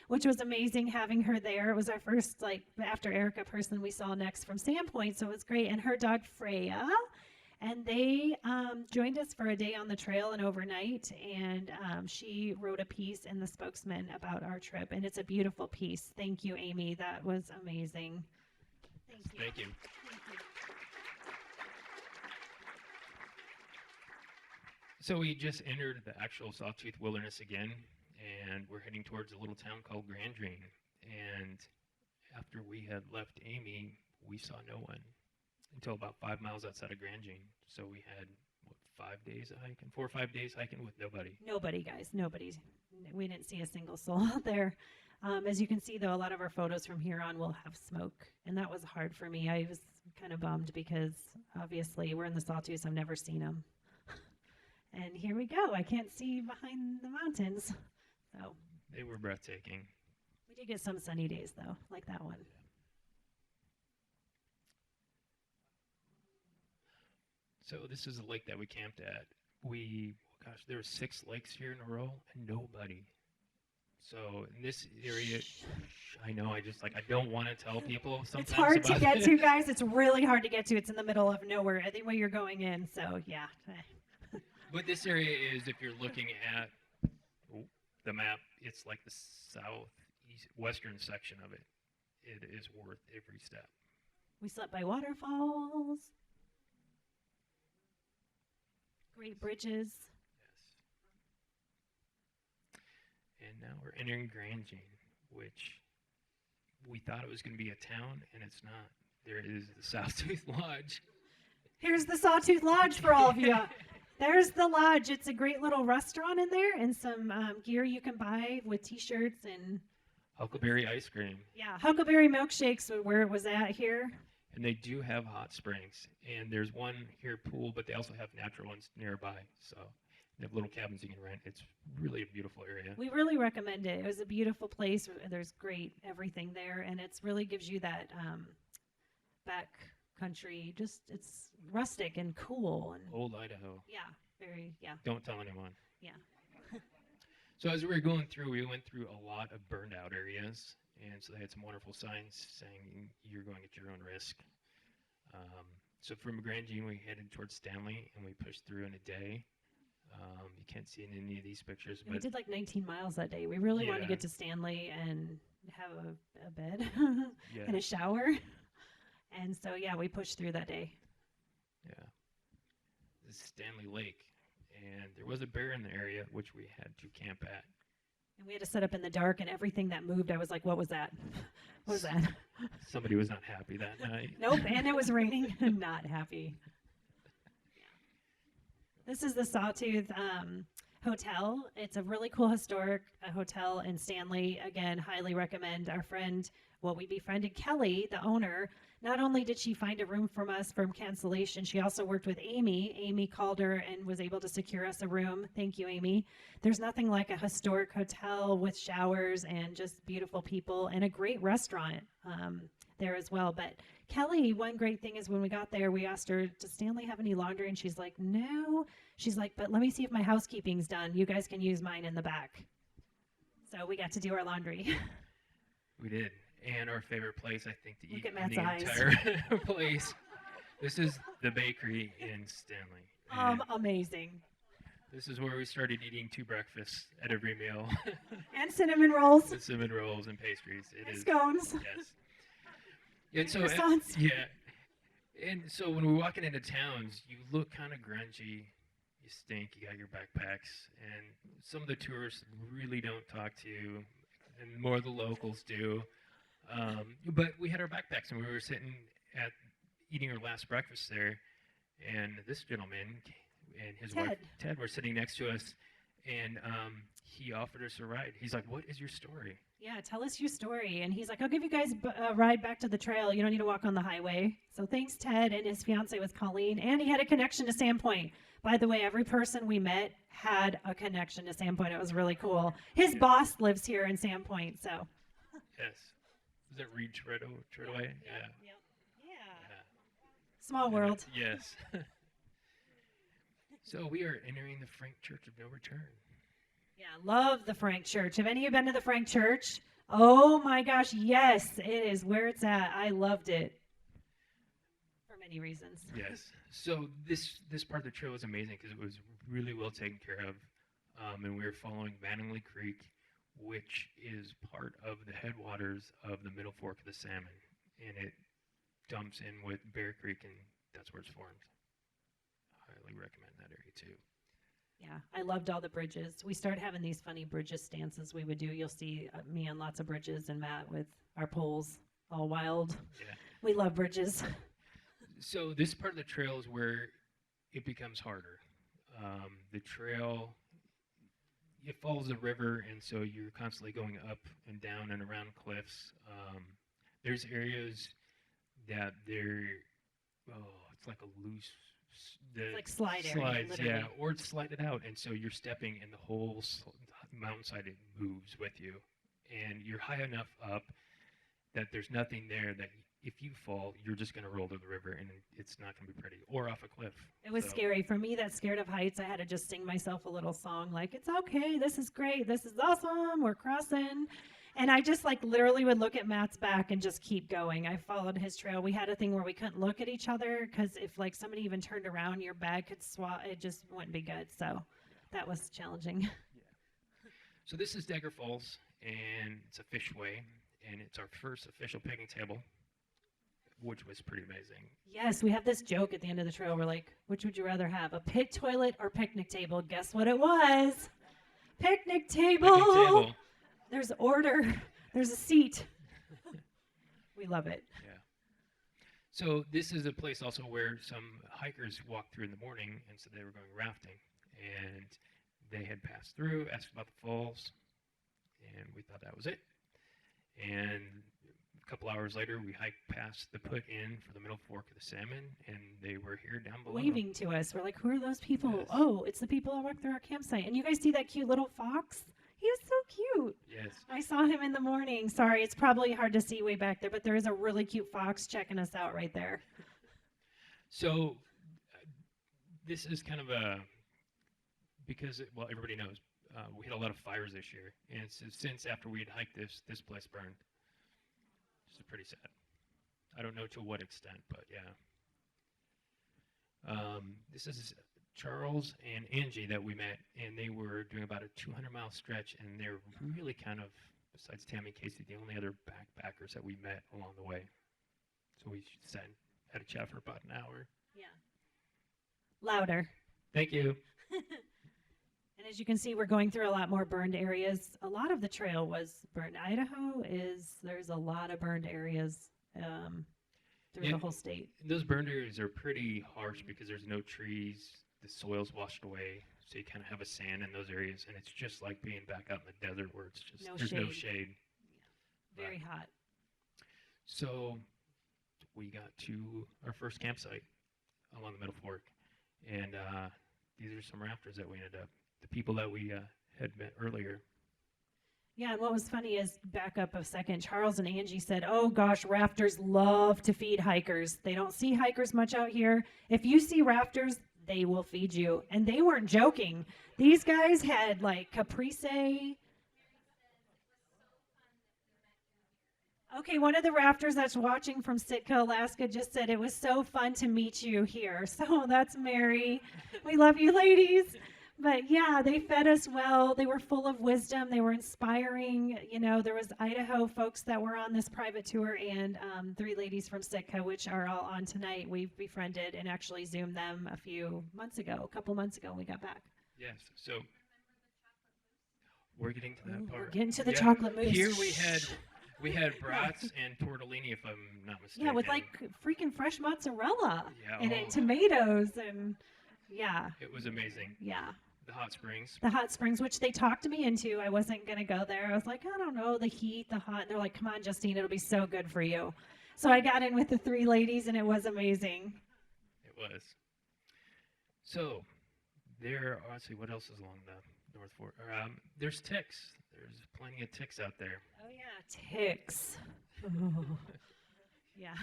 which was amazing having her there. It was our first, after Erica person we saw next from Sandpoint, so it was great. And her dog Freya, and they joined us for a day on the trail and overnight, and she wrote a piece in the Spokesman about our trip, and it's a beautiful piece. Thank you, Amy. That was amazing. Thank you. Thank you. So we just entered the actual Sawtooth Wilderness again, and we're heading towards a little town called Grand Drain. And after we had left Amy, we saw no one until about 5 miles outside of Grand Drain. So we had, 5 days of hiking? 4 or 5 days hiking with nobody. Nobody, guys. Nobody. We didn't see a single soul out there. As you can see, though, a lot of our photos from here on will have smoke. And that was hard for me. I was kind of bummed because, obviously, we're in the Sawtooth. I've never seen them. And here we go. I can't see behind the mountains. So They were breathtaking. we did get some sunny days, though, like that one. So this is a lake that we camped at. There were 6 lakes here in a row and nobody. So in this area, I know, I don't want to tell people sometimes. It's hard to about get it. to, guys. It's really hard to get to. It's in the middle of nowhere, I think, where you're going in. So, yeah. But this area is, if you're looking at the map, it's like the western section of it. It is worth every step. We slept by waterfalls. Great bridges. Yes. And now we're entering Grand Drain, which we thought it was going to be a town, and it's not. There is the Sawtooth Lodge. Here's the Sawtooth Lodge for all of you. There's the lodge. It's a great little restaurant in there and some gear you can buy with t-shirts and Huckleberry ice cream. yeah, Huckleberry milkshakes where it was at here. And they do have hot springs. And there's one here pool, but they also have natural ones nearby. So they have little cabins you can rent. It's really a beautiful area. We really recommend it. It was a beautiful place. There's great everything there, and it's really gives you that back country. Just it's rustic and cool and Old Idaho. yeah. Don't tell anyone. Yeah. So as we were going through, we went through a lot of burned out areas. And so they had some wonderful signs saying you're going at your own risk. So from Grand Jean, we headed towards Stanley, and we pushed through in a day. You can't see it in any of these pictures, And but we did like 19 miles that day. We really wanted to Yeah. get to Stanley and have a bed yeah, and a shower. And so, yeah, we pushed through that day. yeah. This is Stanley Lake, and there was a bear in the area, which we had to camp at. And we had to set up in the dark, and everything that moved, I was like, what was that? What was that? Somebody was not happy that night. Nope, and it was raining. Not happy. This is the Sawtooth Hotel. It's a really cool historic hotel in Stanley. Again, highly recommend. Our friend, we befriended Kelly, the owner. Not only did she find a room from us from cancellation, she also worked with Amy. Amy called her and was able to secure us a room. Thank you, Amy. There's nothing like a historic hotel with showers and just beautiful people and a great restaurant there as well. But Kelly, one great thing is when we got there, we asked her, does Stanley have any laundry? And she's like, no. She's like, but let me see if my housekeeping's done. You guys can use mine in the back. So we got to do our laundry. We did. And our favorite place, I think, to Look eat at in Matt's the eyes. entire place. This is the bakery in Stanley. And Amazing. this is where we started eating 2 breakfasts at every meal. And cinnamon rolls. The cinnamon rolls and pastries. It And is. scones. Yes. And so, Croissants. yeah. And so when we're walking into towns, you look kind of grungy. You stink. You got your backpacks. And some of the tourists really don't talk to you. And more of the locals do. But we had our backpacks, and we were sitting at eating our last breakfast there. And this gentleman and his wife, Ted, were sitting next to us. And he offered us a ride. He's like, what is your story? Yeah, tell us your story. And he's like, I'll give you guys a ride back to the trail. You don't need to walk on the highway. So thanks, Ted. And his fiance was Colleen. And he had a connection to Sandpoint. By the way, every person we met had a connection to Sandpoint. It was really cool. His boss lives here in Sandpoint. So. Yes. Is that Reed Treadaway? Yeah. Small world. Yes. So we are entering the Frank Church of No Return. Yeah, love the Frank Church. Have any of you been to the Frank Church? Oh my gosh, yes, it is where it's at. I loved it for many reasons. Yes. So this part of the trail was amazing because it was really well taken care of, and we were following Mattingly Creek, which is part of the headwaters of the Middle Fork of the Salmon, and it dumps in with Bear Creek, and that's where it's formed. Highly recommend that area too. Yeah, I loved all the bridges. We started having these funny bridges stances we would do. You'll see me on lots of bridges and Matt with our poles all wild. Yeah. We love bridges. So this part of the trail is where it becomes harder. The trail, it follows the river, and so you're constantly going up and down and around cliffs. There's areas that it's like a loose, It's like slide area, slides, literally. yeah, or it's slided out, and so you're stepping, and the whole mountainside it moves with you, and you're high enough up that there's nothing there that if you fall, you're just going to roll to the river, and it's not going to be pretty, or off a cliff. It was scary. For me, that's scared of heights, I had to just sing myself a little song like, it's okay, this is great, this is awesome, we're crossing. And I just like literally would look at Matt's back and just keep going. I followed his trail. We had a thing where we couldn't look at each other because if like somebody even turned around, your bag could swap. It just wouldn't be good. So that was challenging. Yeah. So this is Dagger Falls, and it's a fishway, and it's our first official picnic table, which was pretty amazing. Yes, we have this joke at the end of the trail. We're like, which would you rather have, a pit toilet or picnic table? Guess what it was? Picnic table. Picnic table. There's order. There's a seat. We love it. Yeah. So this is a place also where some hikers walked through in the morning and said they were going rafting. And they had passed through, asked about the falls, and we thought that was it. And a couple hours later, we hiked past the put in for the Middle Fork of the Salmon, and they were here down below. Waving to us. We're like, who are those people? Yes. Oh, it's the people that walk through our campsite. And you guys see that cute little fox? He was so cute. Yes. I saw him in the morning. Sorry, it's probably hard to see way back there, but there is a really cute fox checking us out right there. So this is kind of a, because, well, everybody knows, we had a lot of fires this year. And since after we had hiked this place burned. This is pretty sad. I don't know to what extent, but yeah. This is Charles and Angie that we met, and they were doing about a 200-mile stretch, and they're really kind of, besides Tammy and Casey, the only other backpackers that we met along the way. So we had a chat for about an hour. Yeah. Louder. Thank you. And as you can see, we're going through a lot more burned areas. A lot of the trail was burned. Idaho there's a lot of burned areas through the whole state. Those burned areas are pretty harsh because there's no trees. The soil's washed away, so you kind of have a sand in those areas, and it's just like being back out in the desert where it's just there's no shade. Yeah. Very hot. So we got to our first campsite along the Middle Fork, and these are some rafters that we ended up. The people that we had met earlier. Yeah, and what was funny is, back up a second, Charles and Angie said, oh gosh, rafters love to feed hikers. They don't see hikers much out here. If you see rafters, they will feed you. And they weren't joking. These guys had like caprese. Okay, one of the rafters that's watching from Sitka, Alaska just said it was so fun to meet you here. So that's Mary. We love you, ladies. But yeah, they fed us well. They were full of wisdom. They were inspiring. You know, there was Idaho folks that were on this private tour, and 3 ladies from Sitka, which are all on tonight. We've befriended and actually Zoomed them a couple months ago when we got back. Yes, so we're getting to that part. We're getting to the chocolate mousse. Here we had brats and tortellini, if I'm not mistaken. Yeah, with like freaking fresh mozzarella Yeah, and tomatoes and yeah. It was amazing. Yeah. The hot springs. The hot springs, which they talked me into. I wasn't going to go there. I was like, I don't know, the heat, the hot. And they're like, come on, Justine, it'll be so good for you. So I got in with the 3 ladies, and it was amazing. It was. So let's see, what else is along the North Fork? There's ticks. There's plenty of ticks out there. Oh, yeah, ticks. Oh. Yeah.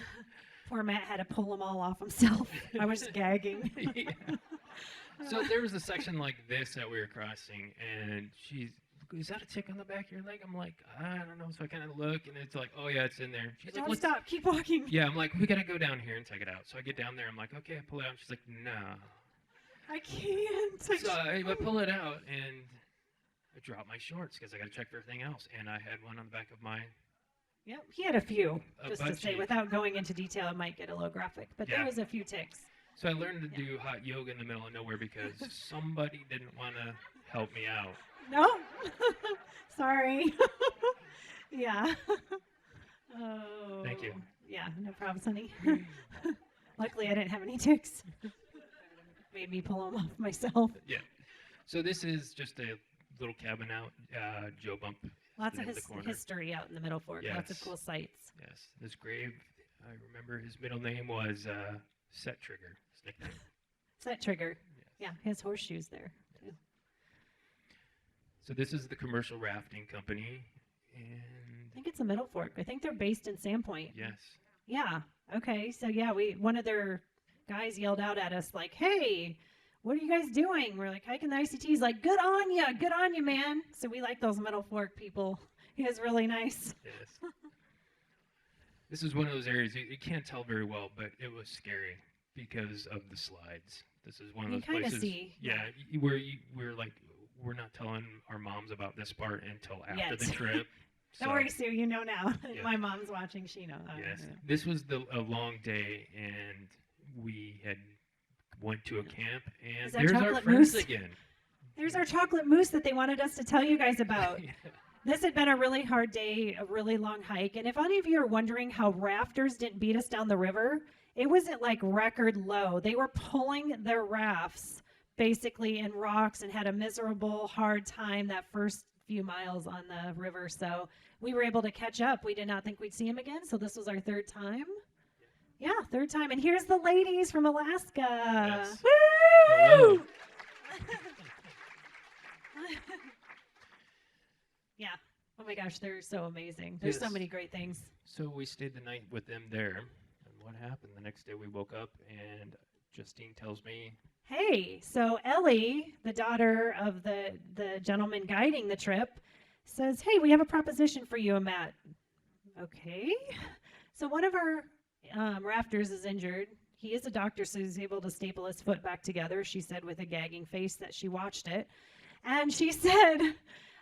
Poor Matt had to pull them all off himself. I was gagging. Yeah. So there was a section like this that we were crossing, and she's, is that a tick on the back of your leg? I'm like, I don't know. So I kind of look, and it's like, oh, yeah, it's in there. She's Don't like, stop. Keep walking. Yeah, I'm like, we got to go down here and check it out. So I get down there. I'm like, okay, I pull it out. And she's like, no. I can't. So I pull it out, and I drop my shorts because I got to check for everything else. And I had one on the back of my... Yep, he had a few, A just to bunch say, of- without going into detail, it might get a little graphic, but there Yeah. was a few ticks. So I learned to do hot yoga in the middle of nowhere because somebody didn't want to help me out. No, sorry. Yeah. Oh. Thank you. Yeah, no problem, honey. Luckily, I didn't have any ticks. Made me pull them off myself. Yeah. So this is just a little cabin out, Joe Bump. Lots of in the corner. history out in the Middle Fork. Lots of Yes. cool sights. Yes. This grave, I remember his middle name was Set Trigger. His nickname. Set Trigger. Yes. Yeah, his horseshoes there. Too. So this is the commercial rafting company, I and think it's the Middle Fork. I think they're based in Sandpoint. yes. Yeah. Okay. So yeah, one of their guys yelled out at us like, "Hey, what are you guys doing?" We're like hiking the ICTs. Like, good on you, man. So we like those Middle Fork people. He was really nice. Yes. This is one of those areas you can't tell very well, but it was scary because of the slides. This is one of You those kinda places. see. Yeah, we're like, we're not telling our moms about this part until after Yet. the trip. Don't worry, Sue. You know now. Yeah. My mom's watching. She knows. Yes, this was a long day, and we had went to a camp, and Is that there's our chocolate friends mousse? again. There's our chocolate mousse that they wanted us to tell you guys about. Yeah. This had been a really hard day, a really long hike. And if any of you are wondering how rafters didn't beat us down the river, It was at like record low. They were pulling their rafts basically in rocks and had a miserable, hard time that first few miles on the river. So we were able to catch up. We did not think we'd see him again. So this was our third time. Yeah, third time. And here's the ladies from Alaska. Yes. Woo! Hello. Yeah. Oh my gosh, they're so amazing. There's so Yes. many great things. So we stayed the night with them there. And what happened? The next day we woke up and Justine tells me, Hey, so Ellie, the daughter of the gentleman guiding the trip, says, hey, we have a proposition for you and Matt. Okay. So one of our rafters is injured. He is a doctor, so he's able to staple his foot back together, she said with a gagging face that she watched it. And she said,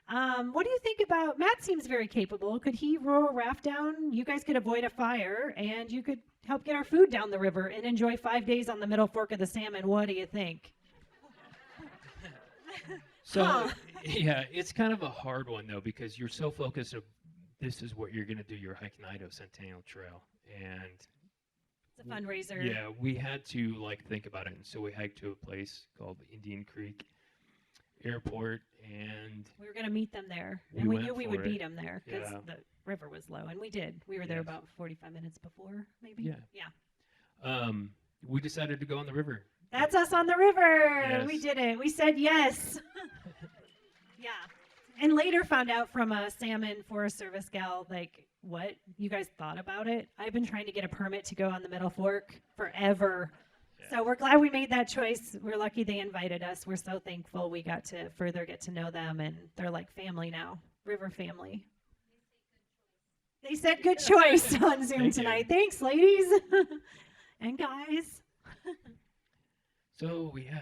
what do you think about, Matt seems very capable. Could he row a raft down? You guys could avoid a fire, and you could help get our food down the river and enjoy 5 days on the middle fork of the salmon. What do you think? so Huh. yeah, it's kind of a hard one though because you're so focused of this is what you're going to do. You're hiking Idaho Centennial Trail, and It's a fundraiser. yeah, we had to like think about it, and so we hiked to a place called Indian Creek Airport, and We were going to meet them there, We and we went knew we for would it. beat them there because Yeah. the river was low, and we did. We were there Yes. about 45 minutes before, maybe. Yeah. Yeah. we decided to go on the river. That's us on the river. We Yes. did it. We said yes. Yeah. And later found out from a salmon Forest Service gal, like, what? You guys thought about it? I've been trying to get a permit to go on the Middle Fork forever. Yeah. So we're glad we made that choice. We're lucky they invited us. We're so thankful we got to further get to know them, and they're like family now, river family. They said good choice on Zoom Thank you. tonight. Thanks, ladies and guys. So we had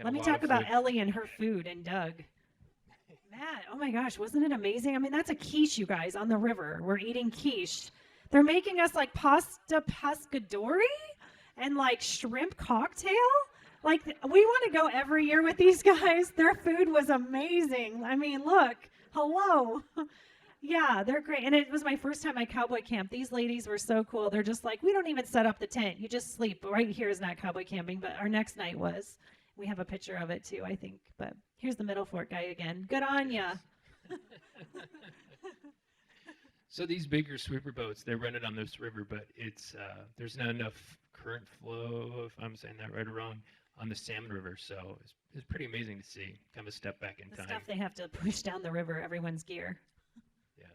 Let a me lot talk of about food. Ellie and her food and Doug. Matt, oh my gosh, wasn't it amazing? I mean, that's a quiche, you guys, on the river. We're eating quiche. They're making us like pasta pescadori and like shrimp cocktail. Like, we want to go every year with these guys. Their food was amazing. I mean, look, hello. Yeah, they're great. And it was my first time at cowboy camp. These ladies were so cool. They're just like, we don't even set up the tent. You just sleep. Right here is not cowboy camping, but our next night was. We have a picture of it too, I think. But here's the Middle Fork guy again. Good on ya. So these bigger sweeper boats, they're rented on this river, but it's there's not enough current flow, if I'm saying that right or wrong, on the Salmon River. So it's pretty amazing to see. Kind of a step back in The time. stuff they have to push down the river, everyone's gear. Yes.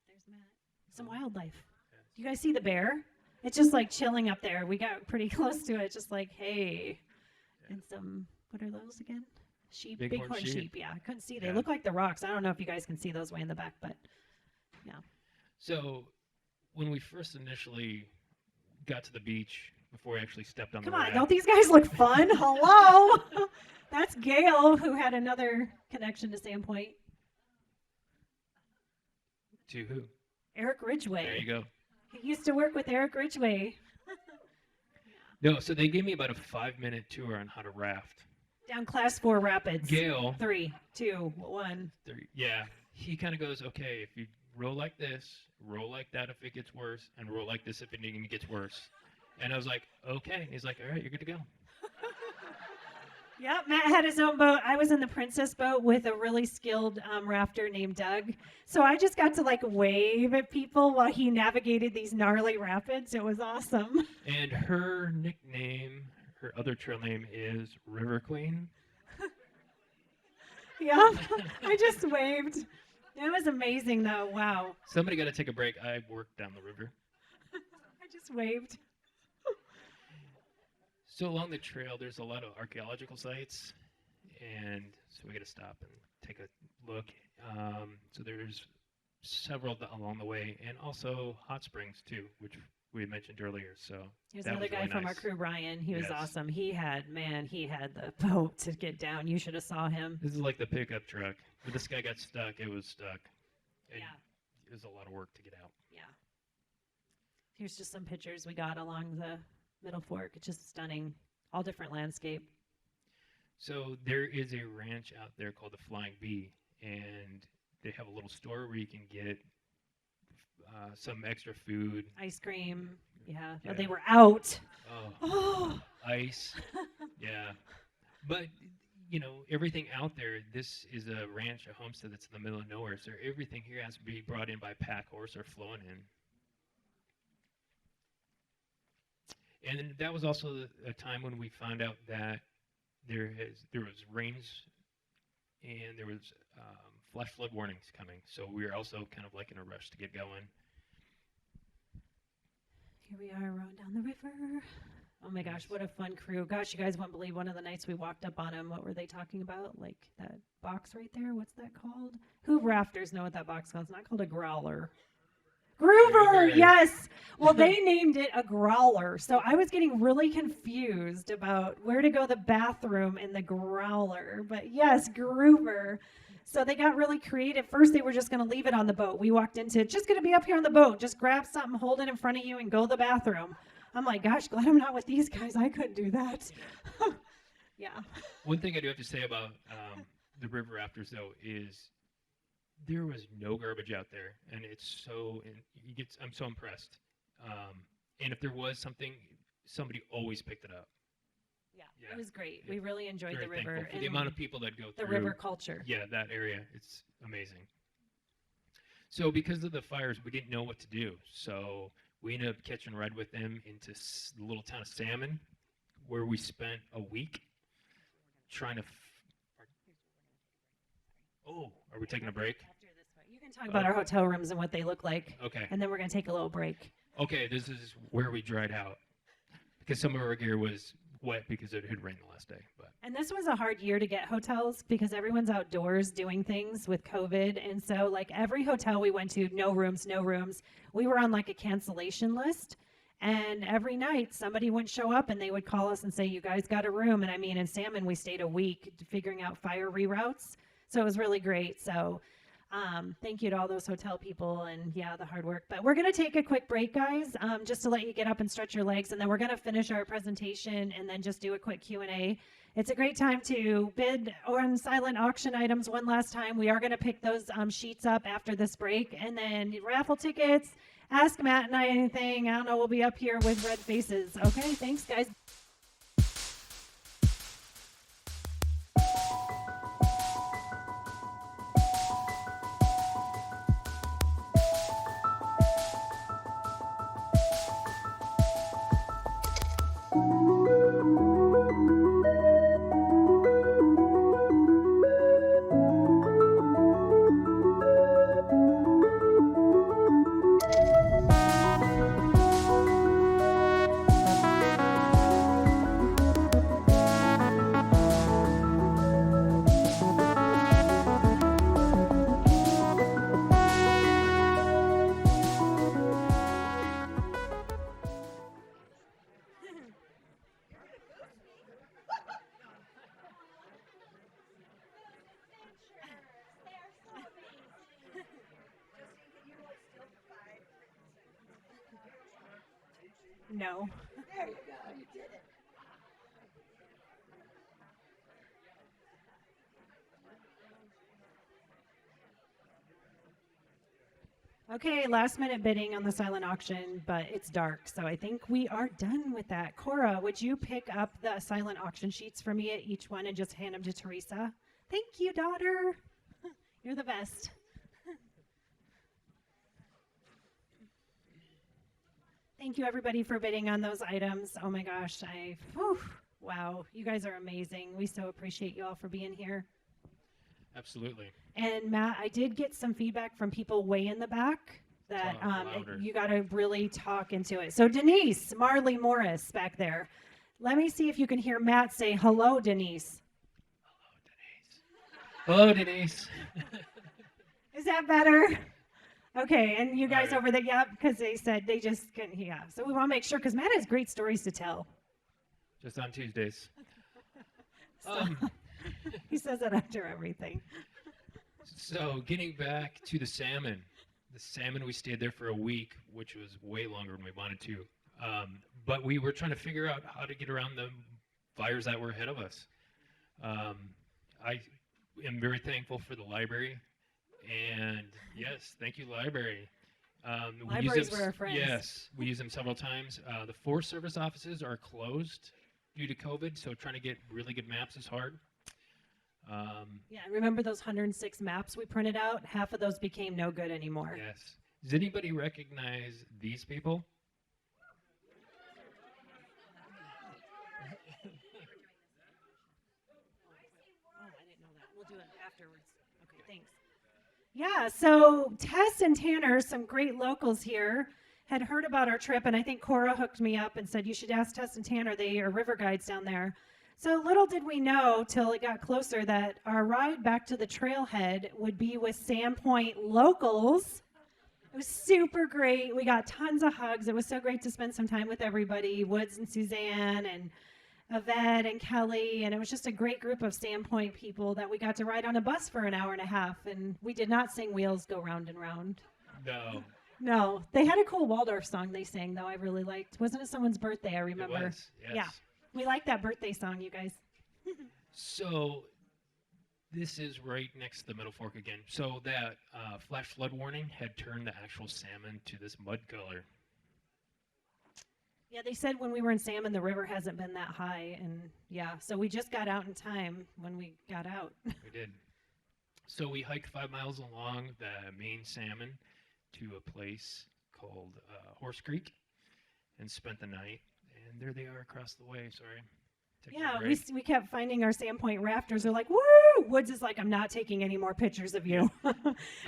There's Matt. Some wildlife. Yes. You guys see the bear? It's just like chilling up there. We got pretty close to it, just like, hey. Yeah. And some, what are those again? Sheep, Bighorn bighorn sheep. sheep. Yeah, I couldn't see. They Yeah. look like the rocks. I don't know if you guys can see those way in the back, but yeah. So when we first initially got to the beach, before we actually stepped on Come the on, raft, don't these guys look fun? Hello. That's Gail, who had another connection to Sandpoint. to who? Eric Ridgway. There you go. He used to work with Eric Ridgway No, so they gave me about a 5-minute tour on how to raft. down Class 4 Rapids. Gail, 3, 2, 1. yeah, he kind of goes, okay, if you roll like this, roll like that if it gets worse, and roll like this if it even gets worse. And I was like, okay. He's like, all right, you're good to go. Yeah, Matt had his own boat. I was in the Princess boat with a really skilled rafter named Doug. So I just got to like wave at people while he navigated these gnarly rapids. It was awesome. And her nickname, her other trail name is River Queen. Yeah, I just waved. It was amazing though. Wow. Somebody got to take a break. I worked down the river. I just waved. So along the trail, there's a lot of archaeological sites, and so we got to stop and take a look. So there's several along the way, and also hot springs too, which we had mentioned earlier. So Here's that another was guy really from our nice. crew, Brian. He was Yes. awesome. He had the boat to get down. You should have saw him. This is like the pickup truck. When this guy got stuck, it was stuck. And Yeah. It was a lot of work to get out. Yeah. Here's just some pictures we got along the Middle Fork. It's just stunning. All different landscape. So there is a ranch out there called the Flying Bee, and they have a little store where you can get some extra food, Ice cream. Yeah, Yeah. they were out. Oh, Oh, ice. Yeah. But, everything out there, this is a ranch, a homestead that's in the middle of nowhere. So everything here has to be brought in by pack horse or flown in. And then that was also a time when we found out that there was rains and there was flash flood warnings coming. So we were also kind of like in a rush to get going. here we are rowing down the river. Oh my gosh, Nice. what a fun crew. Gosh, you guys wouldn't believe one of the nights we walked up on them. What were they talking about? Like that box right there? What's that called? Who rafters know what that box called? It's not called a growler. Groover, Groover. yes. Well, they named it a growler. So I was getting really confused about where to go the bathroom in the growler. But yes, Groover. So they got really creative. First, they were just going to leave it on the boat. We walked into it, just going to be up here on the boat. Just grab something, hold it in front of you, and go to the bathroom. I'm like, gosh, glad I'm not with these guys. I couldn't do that. Yeah. One thing I do have to say about the river rafters, though, is there was no garbage out there, and it's so. And I'm so impressed. And if there was something, somebody always picked it up. Yeah, Yeah. it was great. We really enjoyed Very the river thankful for the and amount of people that go the through. river culture. Yeah, that area, it's amazing. So because of the fires, we didn't know what to do. So we ended up catching a ride with them into the little town of Salmon, where we spent a week trying to. Oh, are we taking a break? After this part, you can talk about our hotel rooms and what they look like, Okay. and then we're going to take a little break. Okay, this is where we dried out because some of our gear was wet because it had rained the last day. But And this was a hard year to get hotels because everyone's outdoors doing things with COVID. And so, like, every hotel we went to, no rooms, no rooms. We were on like a cancellation list. And every night somebody wouldn't show up and they would call us and say, you guys got a room. And I mean, in Salmon, we stayed a week figuring out fire reroutes. So it was really great. So thank you to all those hotel people and yeah, the hard work. But we're going to take a quick break, guys, just to let you get up and stretch your legs. And then we're going to finish our presentation and then just do a quick Q&A. It's a great time to bid on silent auction items one last time. We are going to pick those sheets up after this break. And then raffle tickets. Ask Matt and I anything. I don't know. We'll be up here with red faces. Okay, thanks, guys. No. There you go. You did it. Okay, last minute bidding on the silent auction, but it's dark, so I think we are done with that. Cora, would you pick up the silent auction sheets for me at each one and just hand them to Teresa? Thank you, daughter. You're the best. Thank you, everybody, for bidding on those items. Oh my gosh, wow, you guys are amazing. We so appreciate you all for being here. absolutely. And Matt, I did get some feedback from people way in the back that Talk louder. you got to really talk into it. So Denise, Marley Morris back there. Let me see if you can hear Matt say, hello, Denise. Hello, Denise. Is that better? Okay, and you guys All right. over there, yep, because they said they just couldn't hear. So we want to make sure, because Matt has great stories to tell. Just on Tuesdays. So, he says that after everything. So getting back to the salmon we stayed there for a week, which was way longer than we wanted to. But we were trying to figure out how to get around the fires that were ahead of us. I am very thankful for the library. And yes, thank you, library. We use Libraries them were our friends. Yes, we use them several times. The Forest Service offices are closed due to COVID, so trying to get really good maps is hard. Yeah, I remember those 106 maps we printed out. Half of those became no good anymore. Yes. Does anybody recognize these people? Oh, I didn't know that. We'll do it afterwards. Okay, thanks. Yeah, so Tess and Tanner, some great locals here, had heard about our trip, and I think Cora hooked me up and said, you should ask Tess and Tanner. They are river guides down there. So little did we know till it got closer that our ride back to the trailhead would be with Sandpoint locals. It was super great. We got tons of hugs. It was so great to spend some time with everybody, Woods and Suzanne and Yvette and Kelly, and it was just a great group of Sandpoint people that we got to ride on a bus for an hour and a half, and we did not sing Wheels Go Round and Round. No. No, they had a cool Waldorf song they sang, though, I really liked. Wasn't it someone's birthday, I remember? It was, yes. Yeah, we like that birthday song, you guys. So this is right next to the Middle Fork again. So that flash flood warning had turned the actual salmon to this mud color. Yeah, they said when we were in Salmon, the river hasn't been that high, and yeah, so we just got out in time when we got out. We did. So we hiked 5 miles along the main salmon to a place called Horse Creek and spent the night. And there they are across the way. Sorry. Taking a Yeah, break. we kept finding our Sandpoint rafters. They're like, woo! Woods is like, I'm not taking any more pictures of you. I've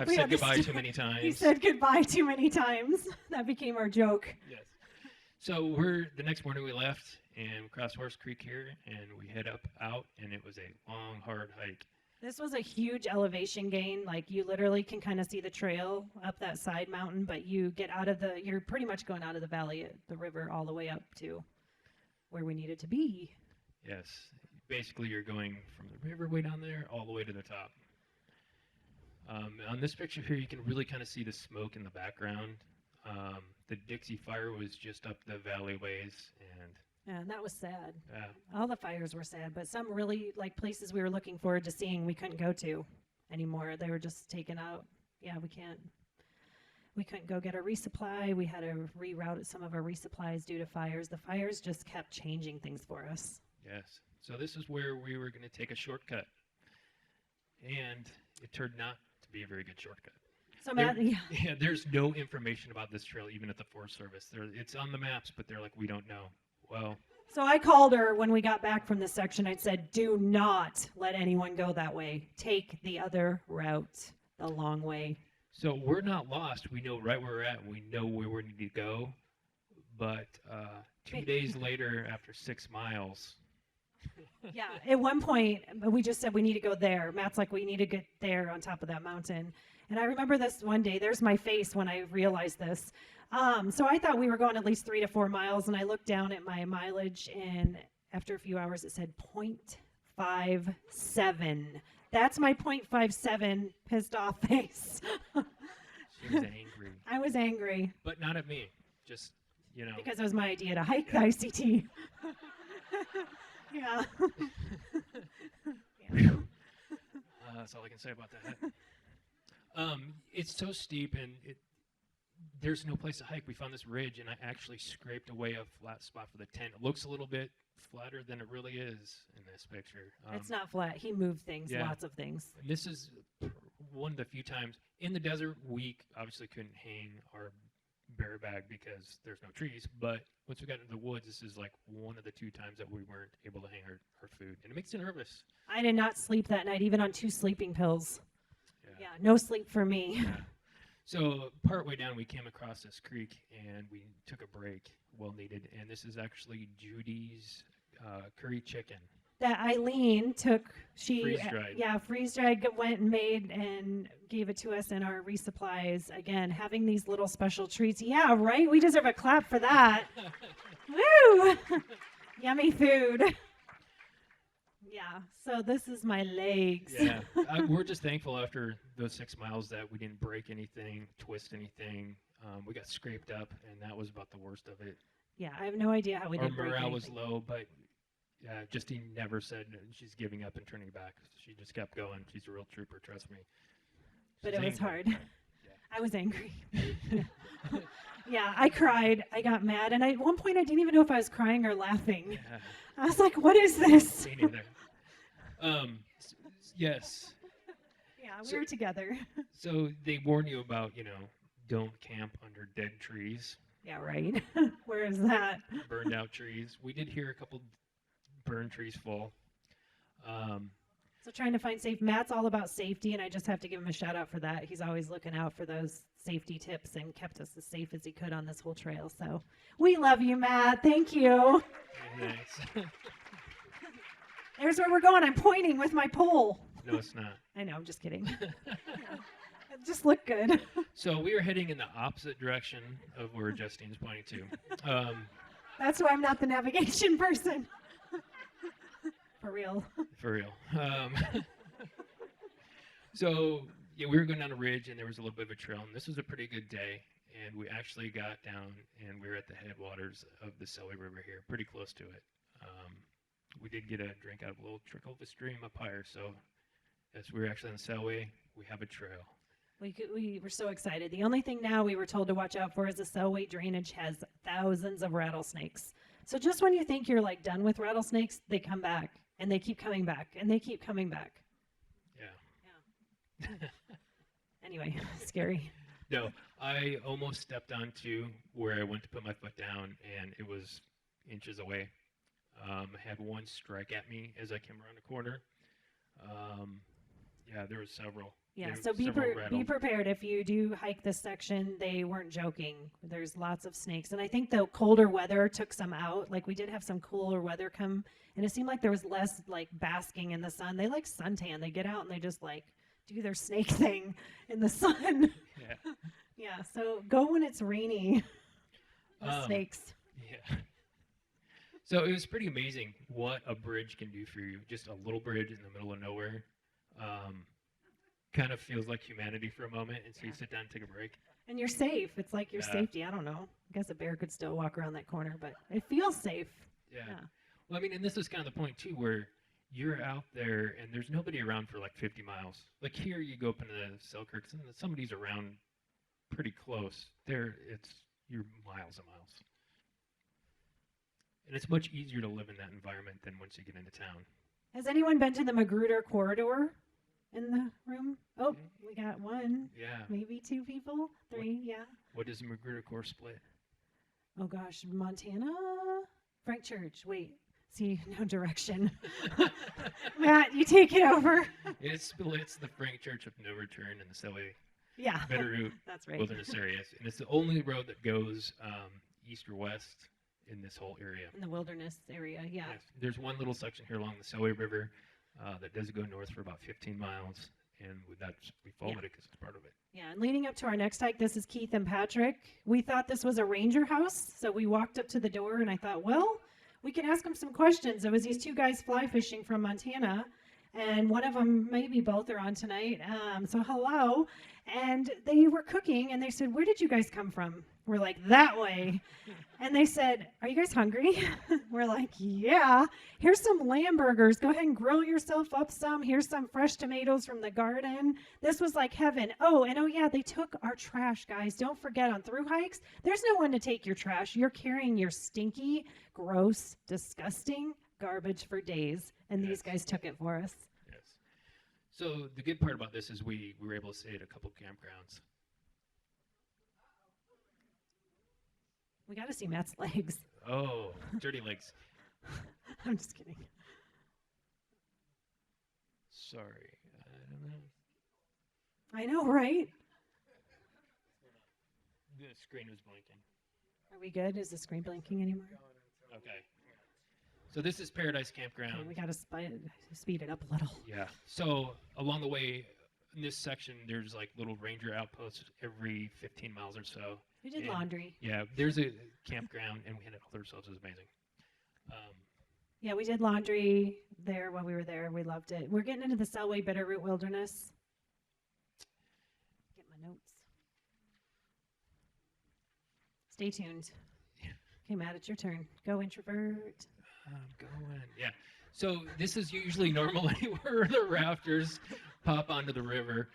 We said had this- goodbye too many times. He said goodbye too many times. That became our joke. Yes. So the next morning we left and we crossed Horse Creek here and we head out and it was a long, hard hike. This was a huge elevation gain. Like you literally can kind of see the trail up that side mountain, but you get you're pretty much going out of the valley, the river, all the way up to where we needed to be. Yes. Basically you're going from the river way down there all the way to the top. On this picture here you can really kind of see the smoke in the background. The Dixie fire was just up the valleyways and Yeah, and that was sad. yeah. All the fires were sad, but some really like places we were looking forward to seeing we couldn't go to anymore. They were just taken out. Yeah, we couldn't go get a resupply. We had to reroute some of our resupplies due to fires. The fires just kept changing things for us. Yes. So this is where we were going to take a shortcut. And it turned out to be a very good shortcut. So Matt, yeah. Yeah, there's no information about this trail, even at the Forest Service. It's on the maps, but they're like, we don't know. Well, So I called her when we got back from this section. I said, do not let anyone go that way. Take the other route, the long way. so we're not lost. We know right where we're at. We know where we need to go. But 2 days later, after 6 miles, Yeah, at one point, we just said we need to go there. Matt's like, we need to get there on top of that mountain. And I remember this one day, there's my face when I realized this. So I thought we were going at least 3 to 4 miles, and I looked down at my mileage, and after a few hours, it said 0.57. That's my 0.57 pissed off face. she was angry. I was angry But not at me. Just, you know. because it was my idea to hike the ICT. Yeah. That's all I can say about that. It's so steep, and there's no place to hike. We found this ridge, and I actually scraped away a flat spot for the tent. It looks a little bit flatter than it really is in this picture. It's not flat. He moved things, yeah. lots of things. And this is one of the few times in the desert we obviously couldn't hang our bear bag because there's no trees. But once we got into the woods, this is like one of the 2 times that we weren't able to hang our food, and it makes you nervous. I did not sleep that night, even on 2 sleeping pills. Yeah. Yeah, no sleep for me. Yeah. So partway down, we came across this creek, and we took a break, well needed. And this is actually Judy's curry chicken. That Eileen took, Freeze-dried. Yeah, freeze-dried, went and made and gave it to us in our resupplies. Again, having these little special treats. Yeah, right? We deserve a clap for that. Woo! Yummy food. Yeah, so this is my legs. Yeah, we're just thankful after those 6 miles that we didn't break anything, twist anything. We got scraped up, and that was about the worst of it. Yeah, I have no idea how we Our did break morale was anything. low, but Justine never said she's giving up and turning back. She just kept going. She's a real trooper, trust me. But She's it was angry. hard. I was angry. Yeah, I cried. I got mad. And at one point, I didn't even know if I was crying or laughing. Yeah, I was like, what is this? me neither. Yes. Yeah, we So- were together. So they warn you about, don't camp under dead trees, Yeah, right. Where is that? burned out trees. We did hear a couple burned trees fall. Um, So trying to find safe. Matt's all about safety, and I just have to give him a shout out for that. He's always looking out for those safety tips and kept us as safe as he could on this whole trail. So we love you, Matt. Thank you. nice. There's where we're going. I'm pointing with my pole. No, it's not. I know, I'm just kidding. It just looked good. So we are heading in the opposite direction of where Justine's pointing to. That's why I'm not the navigation person. For real. For real. So yeah, we were going down a ridge, and there was a little bit of a trail, and this was a pretty good day. And we actually got down, and we were at the headwaters of the Selway River here, pretty close to it. We did get a drink out of a little trickle of a stream up higher, so as we were actually on the Selway, we have a trail. We were so excited. The only thing now we were told to watch out for is the Selway drainage has thousands of rattlesnakes. So just when you think you're like done with rattlesnakes, they come back, and they keep coming back, and they keep coming back. Yeah. Anyway, scary. No, I almost stepped onto where I went to put my foot down, and it was inches away. I had one strike at me as I came around the corner. Yeah, there was several. Yeah, There so were several be rattled. prepared. If you do hike this section, they weren't joking. There's lots of snakes. And I think the colder weather took some out. Like we did have some cooler weather come, and it seemed like there was less like basking in the sun. They like suntan. They get out and they just like do their snake thing in the sun. Yeah. Yeah, so go when it's rainy. The Um, snakes. Yeah. So it was pretty amazing what a bridge can do for you. Just a little bridge in the middle of nowhere. Kind of feels like humanity for a moment, and so you sit down and take a break. And you're safe. It's like your Yeah. safety. I don't know. I guess a bear could still walk around that corner, but it feels safe. Yeah. Yeah. Well, I mean, and this is kind of the point too, where you're out there and there's nobody around for like 50 miles. Like here, you go up into the Selkirks and somebody's around pretty close. There, you're miles and miles. And it's much easier to live in that environment than once you get into town. Has anyone been to the Magruder corridor in the room? Oh, we got one, Yeah. maybe two people, three, yeah. What is the Magruder Corps split? Oh gosh, Montana? Frank Church, wait, see, no direction. Matt, you take it over. It splits the Frank Church of No Return and the Selway Yeah, Bitterroot that's right. Wilderness areas. And it's the only road that goes east or west in this whole area. In the wilderness area, yeah. Yes. There's one little section here along the Selway River that does go north for about 15 miles, and we followed it because it's part of it. Yeah, and leading up to our next hike, this is Keith and Patrick. We thought this was a ranger house, so we walked up to the door, and I thought, well, we can ask them some questions. It was these two guys fly fishing from Montana, and one of them, maybe both, are on tonight. So hello, and they were cooking, and they said, "Where did you guys come from?" We're like, "That way," and they said, "Are you guys hungry?" We're like, "Yeah. Here's some lamb burgers. Go ahead and grill yourself up some. Here's some fresh tomatoes from the garden." This was like heaven. Oh, yeah, they took our trash, guys. Don't forget, on through hikes, there's no one to take your trash. You're carrying your stinky, gross, disgusting garbage for days, and these Yes. guys took it for us. Yes. So the good part about this is we were able to stay at a couple campgrounds. We got to see Matt's legs. Oh, dirty legs. I'm just kidding. Sorry. I don't know. I know, right? The screen was blinking. Are we good? Is the screen blinking anymore? Okay. So this is Paradise Campground. Okay, we got to speed it up a little. Yeah. So along the way, in this section, there's like little ranger outposts every 15 miles or so. We did And- laundry. Yeah, there's a campground, and we had to hold ourselves. It was amazing. Yeah, we did laundry there while we were there. We loved it. We're getting into the Selway Bitterroot Wilderness. Get my notes. Stay tuned. Yeah. Okay, Matt, it's your turn. Go, introvert. I'm going. Yeah. So this is usually normal anywhere the rafters pop onto the river.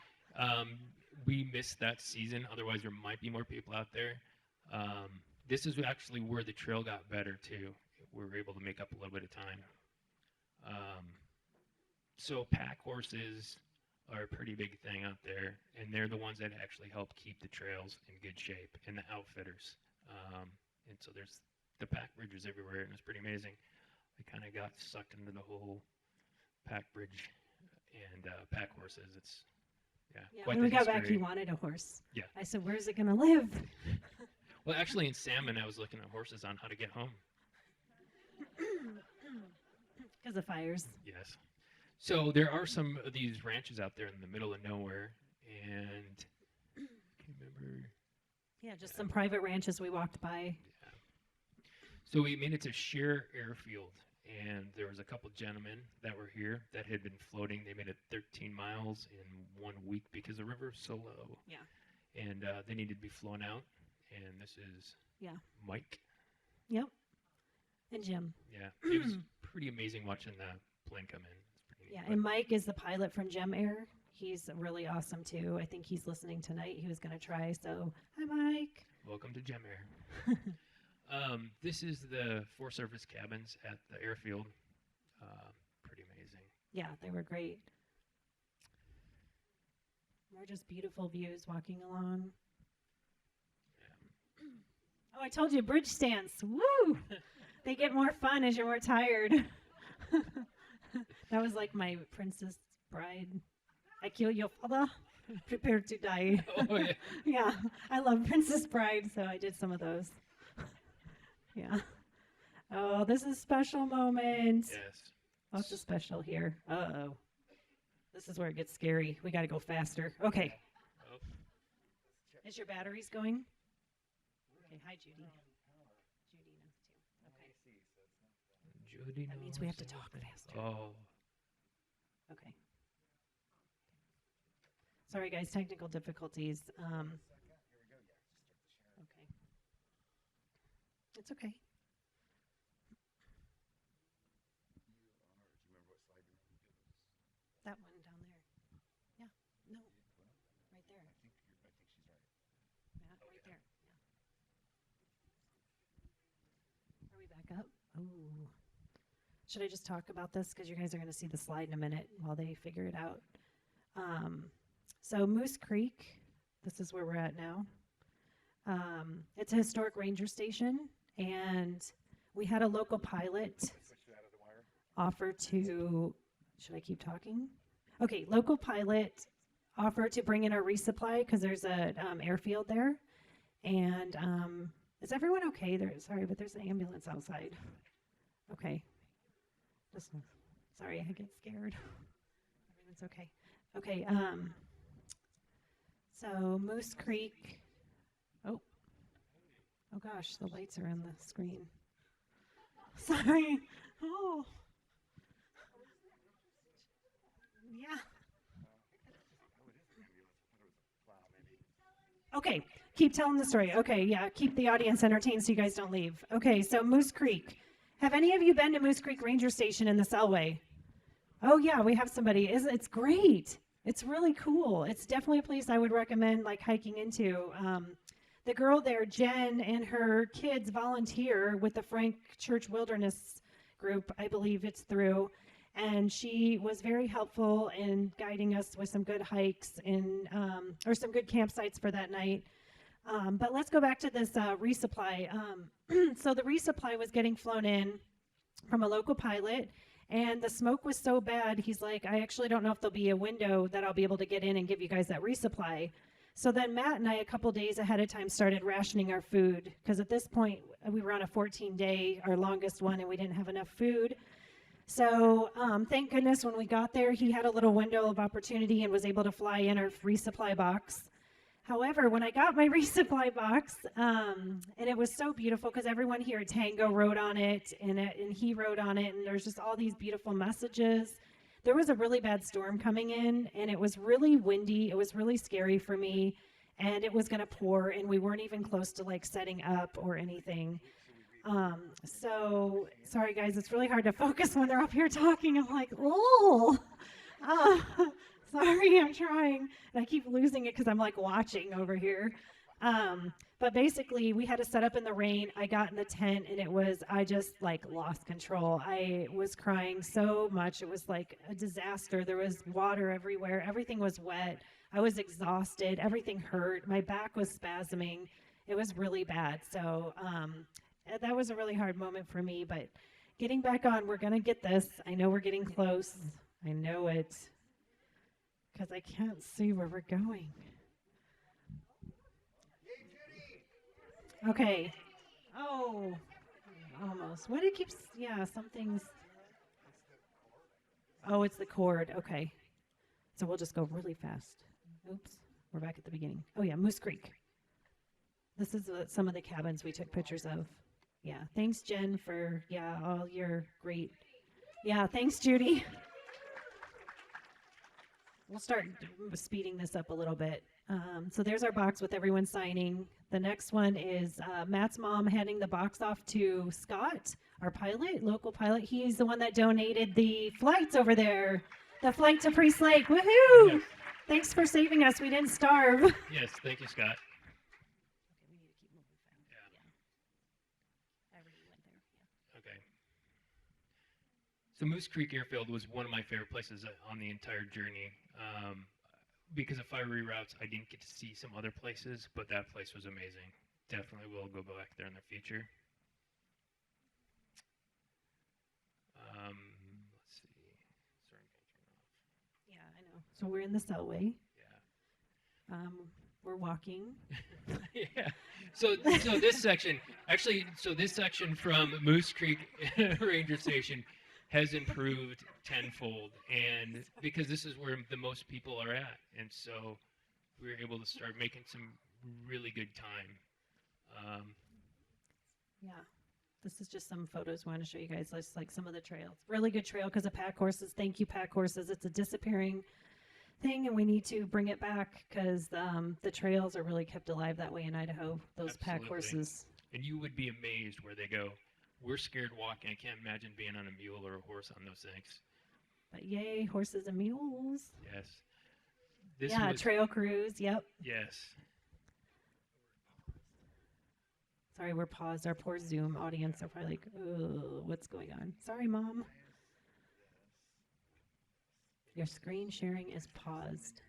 we missed that season. Otherwise, there might be more people out there. This is actually where the trail got better too. We were able to make up a little bit of time. So pack horses are a pretty big thing out there, and they're the ones that actually help keep the trails in good shape, and the outfitters. And so there's the pack bridges everywhere, and it's pretty amazing. I kind of got sucked into the whole pack bridge and pack horses. It's Yeah, quite when we the got back, history. he wanted a horse. Yeah. I said, "Where's it gonna live?" Well, actually, in Salmon, I was looking at horses on how to get home. Because of fires. Yes. So there are some of these ranches out there in the middle of nowhere, and I can't remember. Yeah, just some private ranches we walked by. Yeah. So we made it to Sheer Airfield, and there was a couple gentlemen that were here that had been floating. They made it 13 miles in 1 week because the river is so low. Yeah. And they needed to be flown out, and this is Mike. Yep. And Jim. Yeah, it was pretty amazing watching the plane come in. It's pretty neat. Yeah, But and Mike is the pilot from Gem Air. He's really awesome too. I think he's listening tonight. He was going to try. So, hi, Mike. welcome to Gem Air. This is the 4 surface cabins at the airfield. Pretty amazing. Yeah, they were great. They're just beautiful views walking along. Yeah. Oh, I told you, bridge stance. Woo! They get more fun as you're more tired. That was like my Princess Bride. I kill your father, prepare to die. Oh, yeah. Yeah, I love Princess Bride, so I did some of those. Yeah. Oh, this is a special moment. Yes. Lots of special here. Uh-oh. This is where it gets scary. We got to go faster. Okay. Oh, Is your batteries going? Okay, hi, Judy. Judy knows too. Okay. Judy That means knows we have to all talk about- faster. Oh. Okay. Sorry, guys, technical difficulties. Okay. It's okay. That one down there. Yeah. No. Right there. Yeah, right there. Yeah. Are we back up? Oh. Should I just talk about this? Because you guys are going to see the slide in a minute while they figure it out. So Moose Creek, this is where we're at now. It's a historic ranger station, and we had a local pilot offer to, should I keep talking? Okay, local pilot offered to bring in our resupply because there's a airfield there. And is everyone okay? Sorry, but there's an ambulance outside. Okay. Sorry, I get scared. Everyone's okay. Okay, so Moose Creek. Oh gosh, the lights are on the screen. Sorry. Oh. Yeah. Okay, keep telling the story. Okay, yeah, keep the audience entertained so you guys don't leave. Okay, so Moose Creek. Have any of you been to Moose Creek Ranger Station in the Selway? Oh yeah, we have somebody. It's great. It's really cool. It's definitely a place I would recommend like hiking into. The girl there, Jen, and her kids volunteer with the Frank Church Wilderness Group. I believe it's Thru. And she was very helpful in guiding us with some good hikes or some good campsites for that night. But let's go back to this resupply. So the resupply was getting flown in from a local pilot, and the smoke was so bad, he's like, I actually don't know if there'll be a window that I'll be able to get in and give you guys that resupply. So then Matt and I, a couple days ahead of time, started rationing our food, because at this point, we were on a 14-day, our longest one, and we didn't have enough food. So thank goodness when we got there, he had a little window of opportunity and was able to fly in our resupply box. However, when I got my resupply box, and it was so beautiful because everyone here at Tango wrote on it, and he wrote on it, and there's just all these beautiful messages. There was a really bad storm coming in, and it was really windy. It was really scary for me, and it was going to pour, and we weren't even close to like setting up or anything. So sorry guys, it's really hard to focus when they're up here talking. I'm like, oh. Sorry, I'm trying. And I keep losing it because I'm like watching over here. But basically, we had to set up in the rain. I got in the tent and I just like lost control. I was crying so much. It was like a disaster. There was water everywhere. Everything was wet. I was exhausted. Everything hurt. My back was spasming. It was really bad. So that was a really hard moment for me. But getting back on, we're going to get this. I know we're getting close. I know it. Because I can't see where we're going. Okay. Oh, almost. What it keeps, yeah, something's. Oh, it's the cord. Okay. So we'll just go really fast. Oops. We're back at the beginning. Oh, yeah, Moose Creek. This is some of the cabins we took pictures of. Yeah. Thanks, Jen, for, all your great. Yeah, thanks, Judy. We'll start speeding this up a little bit. So there's our box with everyone signing. The next one is Matt's mom handing the box off to Scott, our pilot, local pilot. He's the one that donated the flights over there, the flight to Priest Lake. Woohoo! Yes. Thanks for saving us. We didn't starve. Yes, thank you, Scott. Okay. So Moose Creek Airfield was one of my favorite places on the entire journey. Because of fire reroutes, I didn't get to see some other places, but that place was amazing. Definitely will go back there in the future. Let's see. Sorry, I'm going to turn off. Yeah, I know. So we're in the cellway. Yeah. We're walking. Yeah. So this section, this section from Moose Creek Ranger Station has improved tenfold, and because this is where the most people are at, and so we were able to start making some really good time. Yeah. This is just some photos we want to show you guys, just like some of the trails. Really good trail because of pack horses. Thank you, pack horses. It's a disappearing thing, and we need to bring it back because the trails are really kept alive that way in Idaho, those pack Absolutely. horses. And you would be amazed where they go. We're scared walking. I can't imagine being on a mule or a horse on those things. But yay, horses and mules. Yes. This Yeah, was, trail cruise. Yep. yes. Sorry, we're paused. Our poor Zoom audience are probably like, oh, what's going on? Sorry, Mom. Your screen sharing is paused.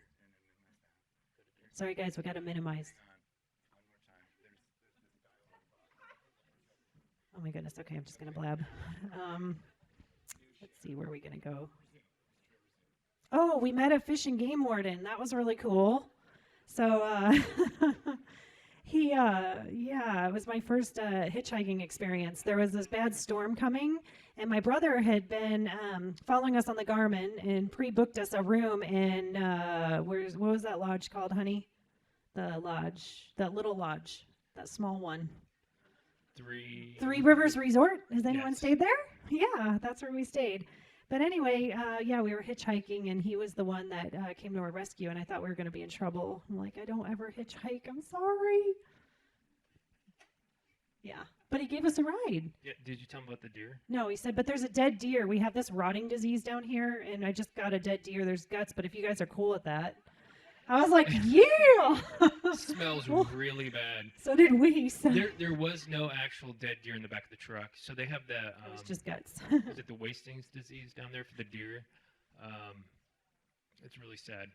Sorry, guys, we got to minimize. Oh my goodness. Okay, I'm just going to blab. Let's see, where are we going to go? Oh, we met a fish and game warden. That was really cool. So it was my first hitchhiking experience. There was this bad storm coming, and my brother had been following us on the Garmin and pre-booked us a room in, what was that lodge called, honey? The lodge, that little lodge, that small one. Three Rivers Resort. Has anyone Yes. stayed there? Yeah, that's where we stayed. But anyway, we were hitchhiking, and he was the one that came to our rescue, and I thought we were going to be in trouble. I'm like, I don't ever hitchhike. I'm sorry. Yeah, but he gave us a ride. Yeah. Did you tell him about the deer? No, he said, but there's a dead deer. We have this rotting disease down here, and I just got a dead deer. There's guts, but if you guys are cool with that. I was like, yeah. Smells Well, really bad. So did we. So There was no actual dead deer in the back of the truck, so they have the it was just guts. is it the wasting disease down there for the deer? It's really sad.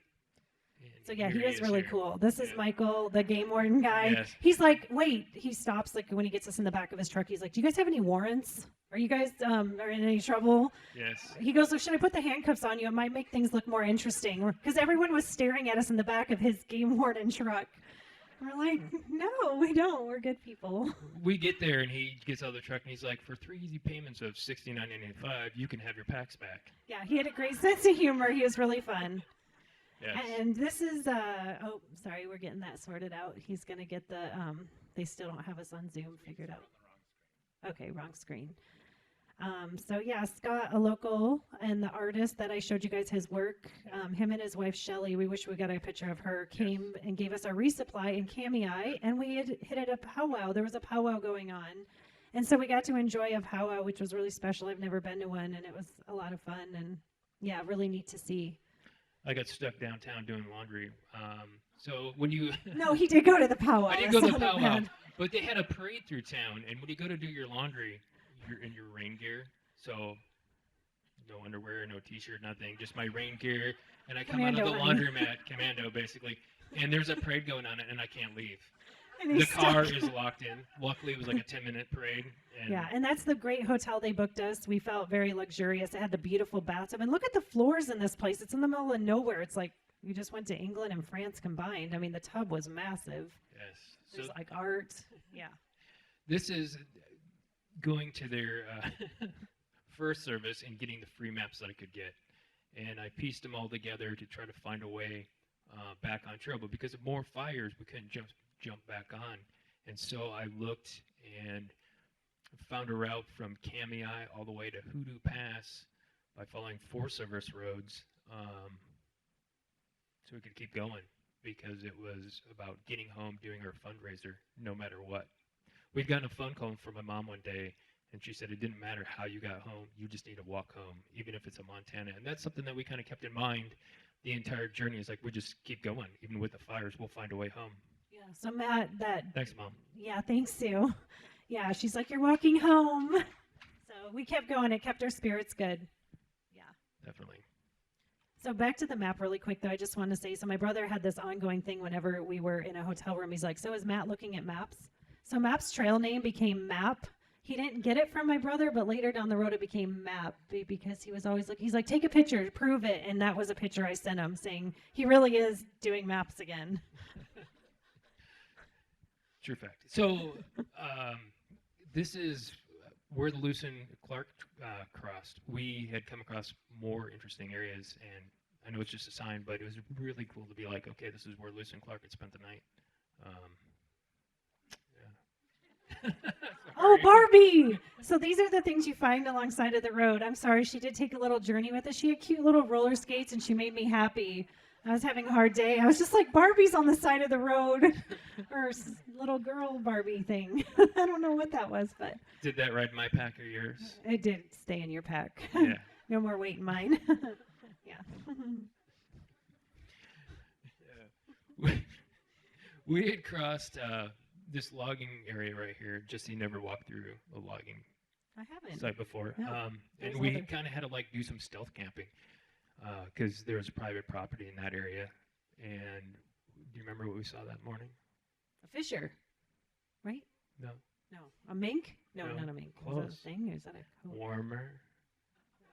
And So yeah, here he is really here. cool. This is Yeah. Michael, the game warden guy. Yes. He's like, wait, he stops like when he gets us in the back of his truck. He's like, do you guys have any warrants? Are you guys are in any trouble? Yes. He goes, well, should I put the handcuffs on you? It might make things look more interesting. Because everyone was staring at us in the back of his game warden truck. We're like, no, we don't. We're good people. We get there and he gets out of the truck and he's like, for 3 easy payments of $69.95, you can have your packs back. Yeah, he had a great sense of humor. He was really fun. Yes. And this is, oh, sorry, we're getting that sorted out. He's going to get the, they still don't have us on Zoom figured out. Okay, wrong screen. So yeah, Scott, a local, and the artist that I showed you guys his work, him and his wife, Shelly, we wish we got a picture of her, came and gave us our resupply in Kamei, and we had hit a powwow. There was a powwow going on. And so we got to enjoy a powwow, which was really special. I've never been to one, and it was a lot of fun, and yeah, really neat to see. I got stuck downtown doing laundry. So when you No, he did go to the powwow. I didn't That go to the sounded powwow, bad. but they had a parade through town, and when you go to do your laundry, you're in your rain gear, so no underwear, no t-shirt, nothing, just my rain gear, and I come out Commando, of the honey. laundromat, commando basically, and there's a parade going on, and I can't leave. And The he's car stuck. is locked in. Luckily, it was like a 10-minute parade. And Yeah, and that's the great hotel they booked us. We felt very luxurious. It had the beautiful bathtub. And look at the floors in this place. It's in the middle of nowhere. It's like you just went to England and France combined. I mean, the tub was massive. yes. There's So like art. Yeah. this is going to their first service and getting the free maps that I could get. And I pieced them all together to try to find a way back on trail. But because of more fires, we couldn't jump back on. And so I looked and found a route from Kamei all the way to Hoodoo Pass by following Forest Service roads, so we could keep going, because it was about getting home, doing our fundraiser, no matter what. We'd gotten a phone call from my mom one day, and she said it didn't matter how you got home, you just need to walk home, even if it's in Montana. And that's something that we kind of kept in mind the entire journey. Is like, we just keep going, even with the fires, we'll find a way home. Yeah. So Matt, Thanks, Mom. yeah, thanks, Sue. Yeah, she's like, you're walking home. So we kept going. It kept our spirits good. Yeah. Definitely. So back to the map really quick, though. I just want to say, so my brother had this ongoing thing whenever we were in a hotel room. He's like, so is Matt looking at maps? So Map's trail name became Map. He didn't get it from my brother, but later down the road it became Map because he was always like, he's like, take a picture, prove it. And that was a picture I sent him saying he really is doing maps again. True fact. So this is where the Lewis and Clark crossed. We had come across more interesting areas, and I know it's just a sign, but it was really cool to be like, okay, this is where Lewis and Clark had spent the night. Yeah. Oh, Sorry. Barbie! So these are the things you find alongside of the road. I'm sorry, she did take a little journey with us. She had cute little roller skates, and she made me happy. I was having a hard day. I was just like, Barbie's on the side of the road. Or little girl Barbie thing. I don't know what that was, but Did that ride my pack or yours? it did stay in your pack. Yeah. No more weight in mine. Yeah. We had crossed this logging area right here. Justine never walked through a logging I haven't. site before. No. And There's we another- kind of had to like do some stealth camping because there was private property in that area. And do you remember what we saw that morning? A fisher, right? No. No. A mink? No, No. not a mink. Is that Close. a thing? Or is that a Warmer.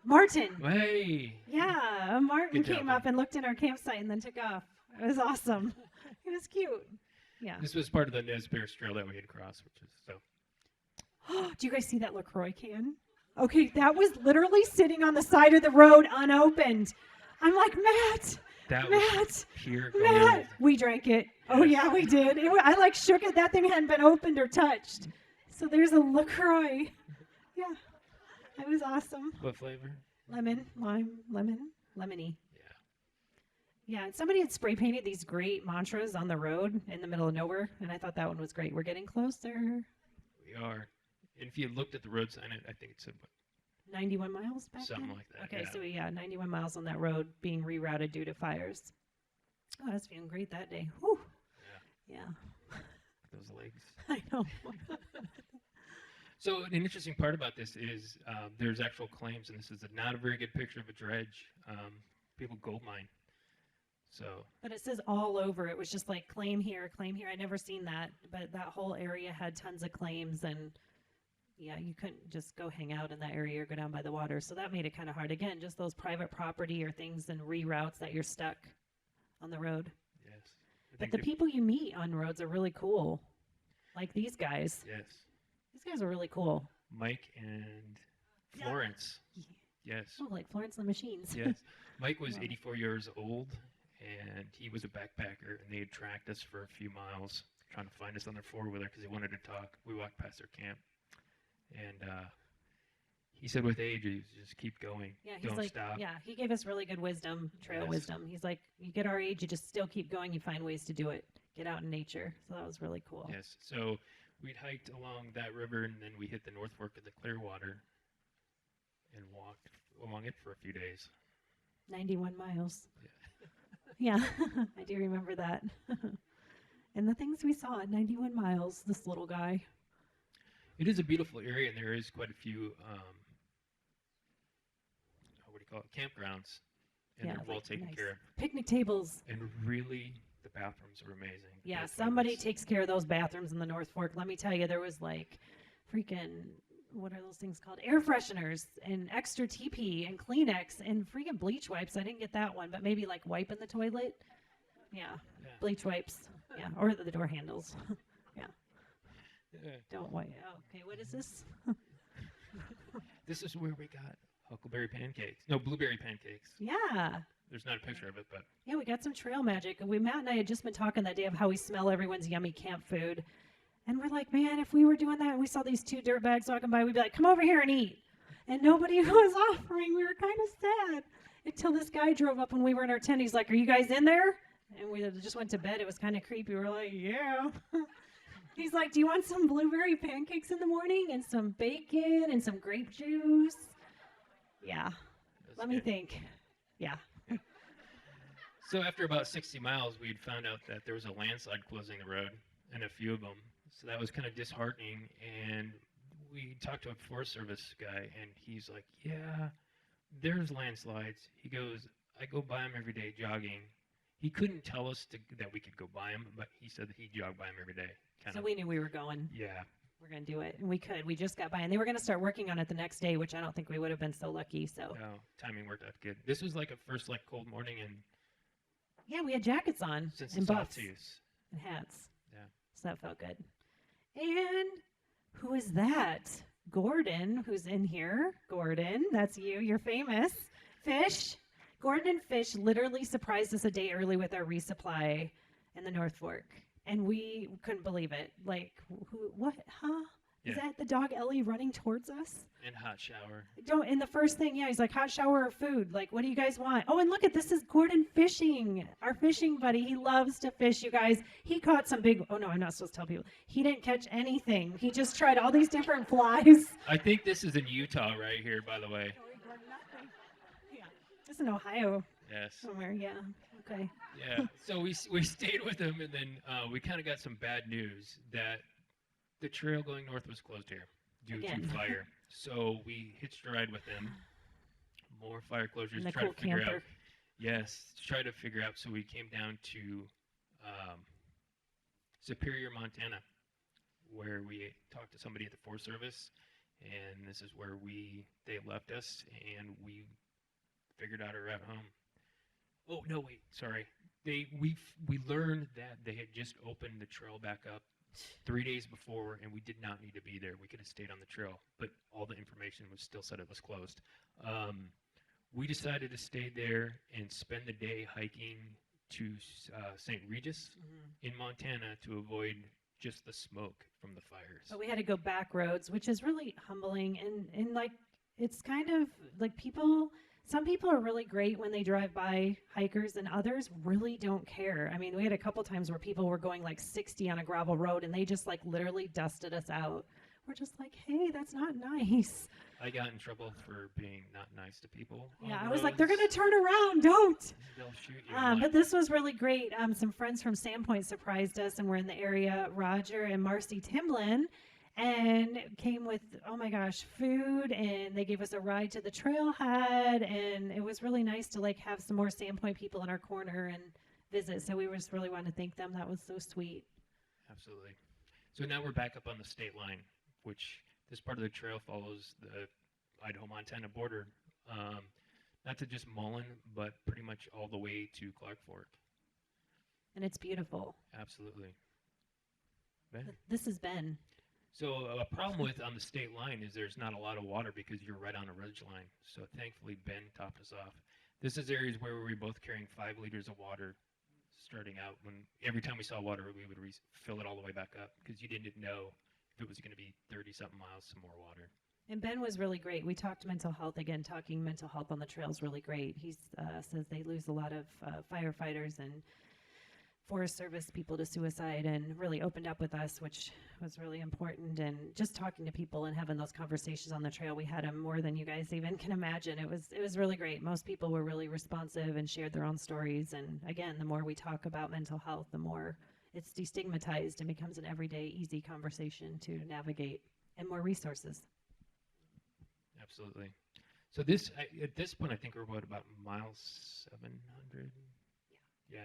Martin? Hey. Yeah, a Martin Good job, came man. up and looked in our campsite and then took off. It was awesome. It was cute. Yeah. This was part of the Nez Perce Trail that we had crossed, which is so. Do you guys see that LaCroix can? Okay, that was literally sitting on the side of the road unopened. I'm like, Matt, That Matt, was pure gold. Matt. We drank it. Oh, Yes. yeah, we did. I like shook it. That thing hadn't been opened or touched. So there's a LaCroix. Yeah, it was awesome. What flavor? Lemon, lime, lemon, lemony. Yeah. Yeah, and somebody had spray painted these great mantras on the road in the middle of nowhere, and I thought that one was great. We're getting closer. We are. And if you looked at the road sign, I think it said what, 91 miles back something then? like that. Okay, yeah. so yeah, 91 miles on that road being rerouted due to fires. Oh, I was feeling great that day. Whew. Yeah. Those legs. I know. So an interesting part about this is there's actual claims, and this is not a very good picture of a dredge. People gold mine. So But it says all over. It was just like claim here, claim here. I never seen that, but that whole area had tons of claims, and yeah, you couldn't just go hang out in that area or go down by the water. So that made it kind of hard. Again, just those private property or things and reroutes that you're stuck on the road. yes. I But think the that- people you meet on roads are really cool. Like these guys. Yes. These guys are really cool. Mike and Yeah. Florence. Yes. Oh, like Florence and the Machines. Yes. Mike was Wow. 84 years old, and he was a backpacker, and they had tracked us for a few miles, trying to find us on their four-wheeler because they wanted to talk. We walked past their camp, and he said with age, you just keep going. Yeah, he's Don't like, stop. yeah, he gave us really good wisdom, trail Yes. wisdom. He's like, you get our age, you just still keep going, you find ways to do it. Get out in nature. So that was really cool. Yes. So we'd hiked along that river, and then we hit the North Fork of the Clearwater and walked along it for a few days. 91 miles. Yeah. Yeah, I do remember that. And the things we saw at 91 miles, this little guy. It is a beautiful area, and there is quite a few, what do you call it, campgrounds, and Yeah, they're well like taken nice care of. picnic tables. And really, the bathrooms are amazing. Yeah, They're somebody fabulous. takes care of those bathrooms in the North Fork. Let me tell you, there was like freaking, what are those things called? Air fresheners and extra TP and Kleenex and freaking bleach wipes. I didn't get that one, but maybe like wipe in the toilet. Yeah, Yeah. bleach wipes. Yeah, or the door handles. Yeah, Yeah. don't wipe. Oh, okay, what is this? This is where we got huckleberry pancakes. No, blueberry pancakes. Yeah. There's not a picture of it, but Yeah, we got some trail magic. Matt and I had just been talking that day of how we smell everyone's yummy camp food. And we're like, man, if we were doing that and we saw these two dirtbags walking by, we'd be like, come over here and eat. And nobody was offering. We were kind of sad until this guy drove up when we were in our tent. He's like, are you guys in there? And we just went to bed. It was kind of creepy. We were like, yeah. He's like, do you want some blueberry pancakes in the morning and some bacon and some grape juice? Yeah. that's Let me good. think. Yeah. So after about 60 miles, we'd found out that there was a landslide closing the road, and a few of them. So that was kind of disheartening. And we talked to a Forest Service guy, and he's like, "Yeah, there's landslides." He goes, "I go by them every day jogging." He couldn't tell us that we could go by them, but he said that he jogged by them every day. Kind So of. we knew we were going. Yeah. We're going to do it. And we could. We just got by. And they were going to start working on it the next day, which I don't think we would have been so lucky. So, No, timing worked out good. This was like a first like cold morning, and yeah, we had jackets on since and it's buffs Sawtooth. and hats. Yeah. So that felt good. And who is that? Gordon, who's in here. Gordon, that's you. You're famous. Fish. Gordon and Fish literally surprised us a day early with our resupply in the North Fork. And we couldn't believe it. Like, what? Huh? Is Yeah. that the dog Ellie running towards us? And hot shower. And the first thing, yeah, he's like, hot shower or food? Like, what do you guys want? Oh, and look at this is Gordon fishing, our fishing buddy. He loves to fish, you guys. He caught some big, oh no, I'm not supposed to tell people. He didn't catch anything. He just tried all these different flies. I think this is in Utah right here, by the way. Yeah. It's in Ohio Yes. somewhere, yeah. Okay. Yeah. So we stayed with him, and then we kind of got some bad news that the trail going north was closed here due Again. to fire. So we hitched a ride with them. More fire closures. And the Try cool to figure camper. out. Yes. Try to figure out. So we came down to Superior, Montana, where we talked to somebody at the Forest Service, and this is where they left us, and we figured out a route home. Oh no, wait, sorry. We learned that they had just opened the trail back up 3 days before, and we did not need to be there. We could have stayed on the trail, but all the information was still said it was closed. We decided to stay there and spend the day hiking to St. Regis in Montana to avoid just the smoke from the fires. But we had to go back roads, which is really humbling. And like, it's kind of like some people are really great when they drive by hikers, and others really don't care. I mean, we had a couple times where people were going like 60 on a gravel road, and they just like literally dusted us out. We're just like, hey, that's not nice. I got in trouble for being not nice to people. on Yeah, the I was like, they're roads. going to turn around. Don't. They'll shoot you. I'm But like, this was really great. Some friends from Sandpoint surprised us, and we're in the area. Roger and Marcy Timlin, and came with, oh my gosh, food, and they gave us a ride to the trailhead, and it was really nice to like have some more Sandpoint people in our corner and visit. So we just really want to thank them. That was so sweet. Absolutely. So now we're back up on the state line, which this part of the trail follows the Idaho-Montana border. Not to just Mullen, but pretty much all the way to Clark Fork. And it's beautiful. Absolutely. Ben? This has been. So a problem with on the state line is there's not a lot of water because you're right on a ridge line. So thankfully Ben topped us off. This is areas where we were both carrying 5 liters of water starting out. When every time we saw water, we would fill it all the way back up because you didn't know if it was going to be 30-something miles, some more water. And Ben was really great. We talked mental health again. Talking mental health on the trail is really great. He says they lose a lot of firefighters and Forest Service people to suicide and really opened up with us, which was really important. And just talking to people and having those conversations on the trail, we had them more than you guys even can imagine. It was really great. Most people were really responsive and shared their own stories. And again, the more we talk about mental health, the more it's destigmatized and becomes an everyday, easy conversation to navigate, and more resources. Absolutely. So at this point, I think we're about mile 700. Yeah.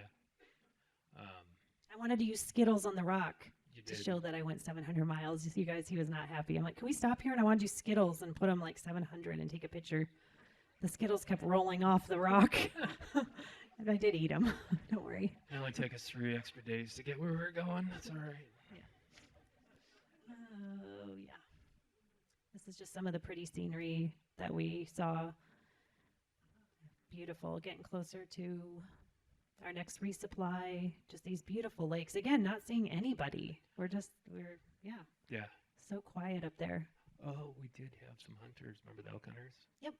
I wanted to use Skittles on the rock You to did. show that I went 700 miles. You guys, he was not happy. I'm like, can we stop here? And I want to do Skittles and put them like 700 and take a picture. The Skittles kept rolling off the rock. And I did eat them. Don't worry. It only took us 3 extra days to get where we were going. That's all right. Oh, yeah. This is just some of the pretty scenery that we saw. Beautiful. Getting closer to our next resupply. Just these beautiful lakes. Again, not seeing anybody. We're Yeah. so quiet up there. Oh, we did have some hunters. Remember the elk hunters? Yep.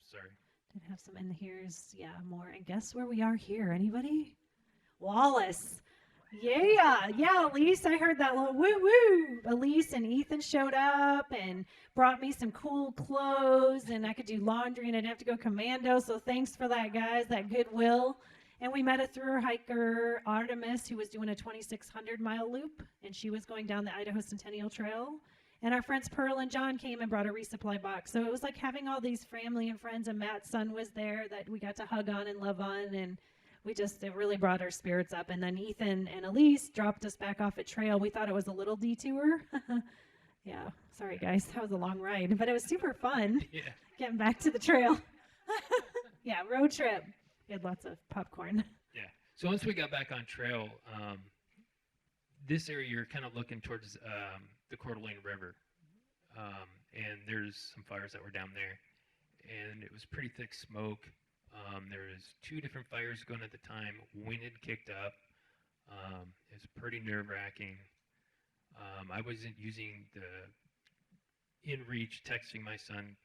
Sorry. Did have some, and here's, more. And guess where we are here? Anybody? Wallace. Yeah, Elise, I heard that little woo-woo. Elise and Ethan showed up and brought me some cool clothes, and I could do laundry, and I didn't have to go commando, so thanks for that, guys, that goodwill. And we met a through hiker, Artemis, who was doing a 2,600-mile loop, and she was going down the Idaho Centennial Trail. And our friends Pearl and John came and brought a resupply box. So it was like having all these family and friends, and Matt's son was there that we got to hug on and love on, and it really brought our spirits up. And then Ethan and Elise dropped us back off at trail. We thought it was a little detour. Yeah, sorry guys, that was a long ride, but it was super fun Yeah. getting back to the trail. Yeah, road trip. We had lots of popcorn. Yeah. So once we got back on trail, this area you're kind of looking towards the Coeur d'Alene River, and there's some fires that were down there, and it was pretty thick smoke. There was 2 different fires going at the time. Wind had kicked up. It was pretty nerve-wracking. I wasn't using the InReach, texting my son,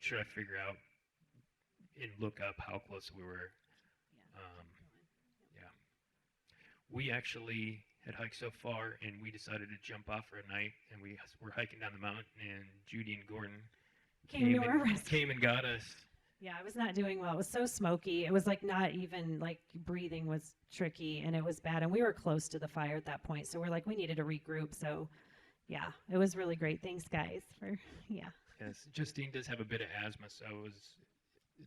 try to figure out and look up how close we were. Yeah. We actually had hiked so far, and we decided to jump off for a night, and we were hiking down the mountain, and Judy and Gordon Came to our rescue. came and got us. Yeah, I was not doing well. It was so smoky. It was like not even like breathing was tricky, and it was bad. And we were close to the fire at that point, so we're like, we needed to regroup. So yeah, it was really great. Thanks guys Yes, Justine does have a bit of asthma, so it's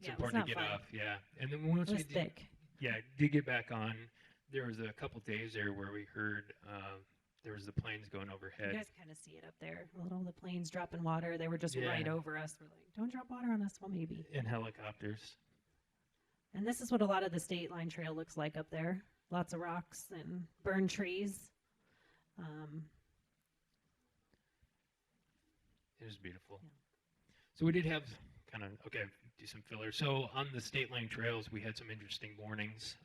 Yeah, it was important to not get fun. off. Yeah, and then once It we was thick. did get back on, there was a couple days there where we heard there was the planes going You overhead. guys kind of see it up there. The planes dropping water. They were just right Yeah. over us. We're like, don't drop water on us. Well, maybe. And helicopters. And this is what a lot of the state line trail looks like up there. Lots of rocks and burned trees. It was beautiful. Yeah. So we did have do some filler. So on the state line trails, we had some interesting mornings.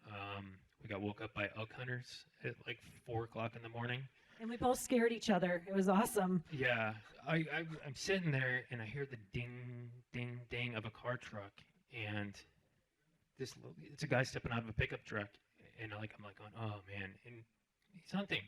We got woke up by elk hunters at like 4 o'clock in the morning. And we both scared each other. It was awesome. Yeah, I'm sitting there and I hear the ding, ding, ding of a car truck, and it's a guy stepping out of a pickup truck, and I'm like going, oh man, and he's hunting.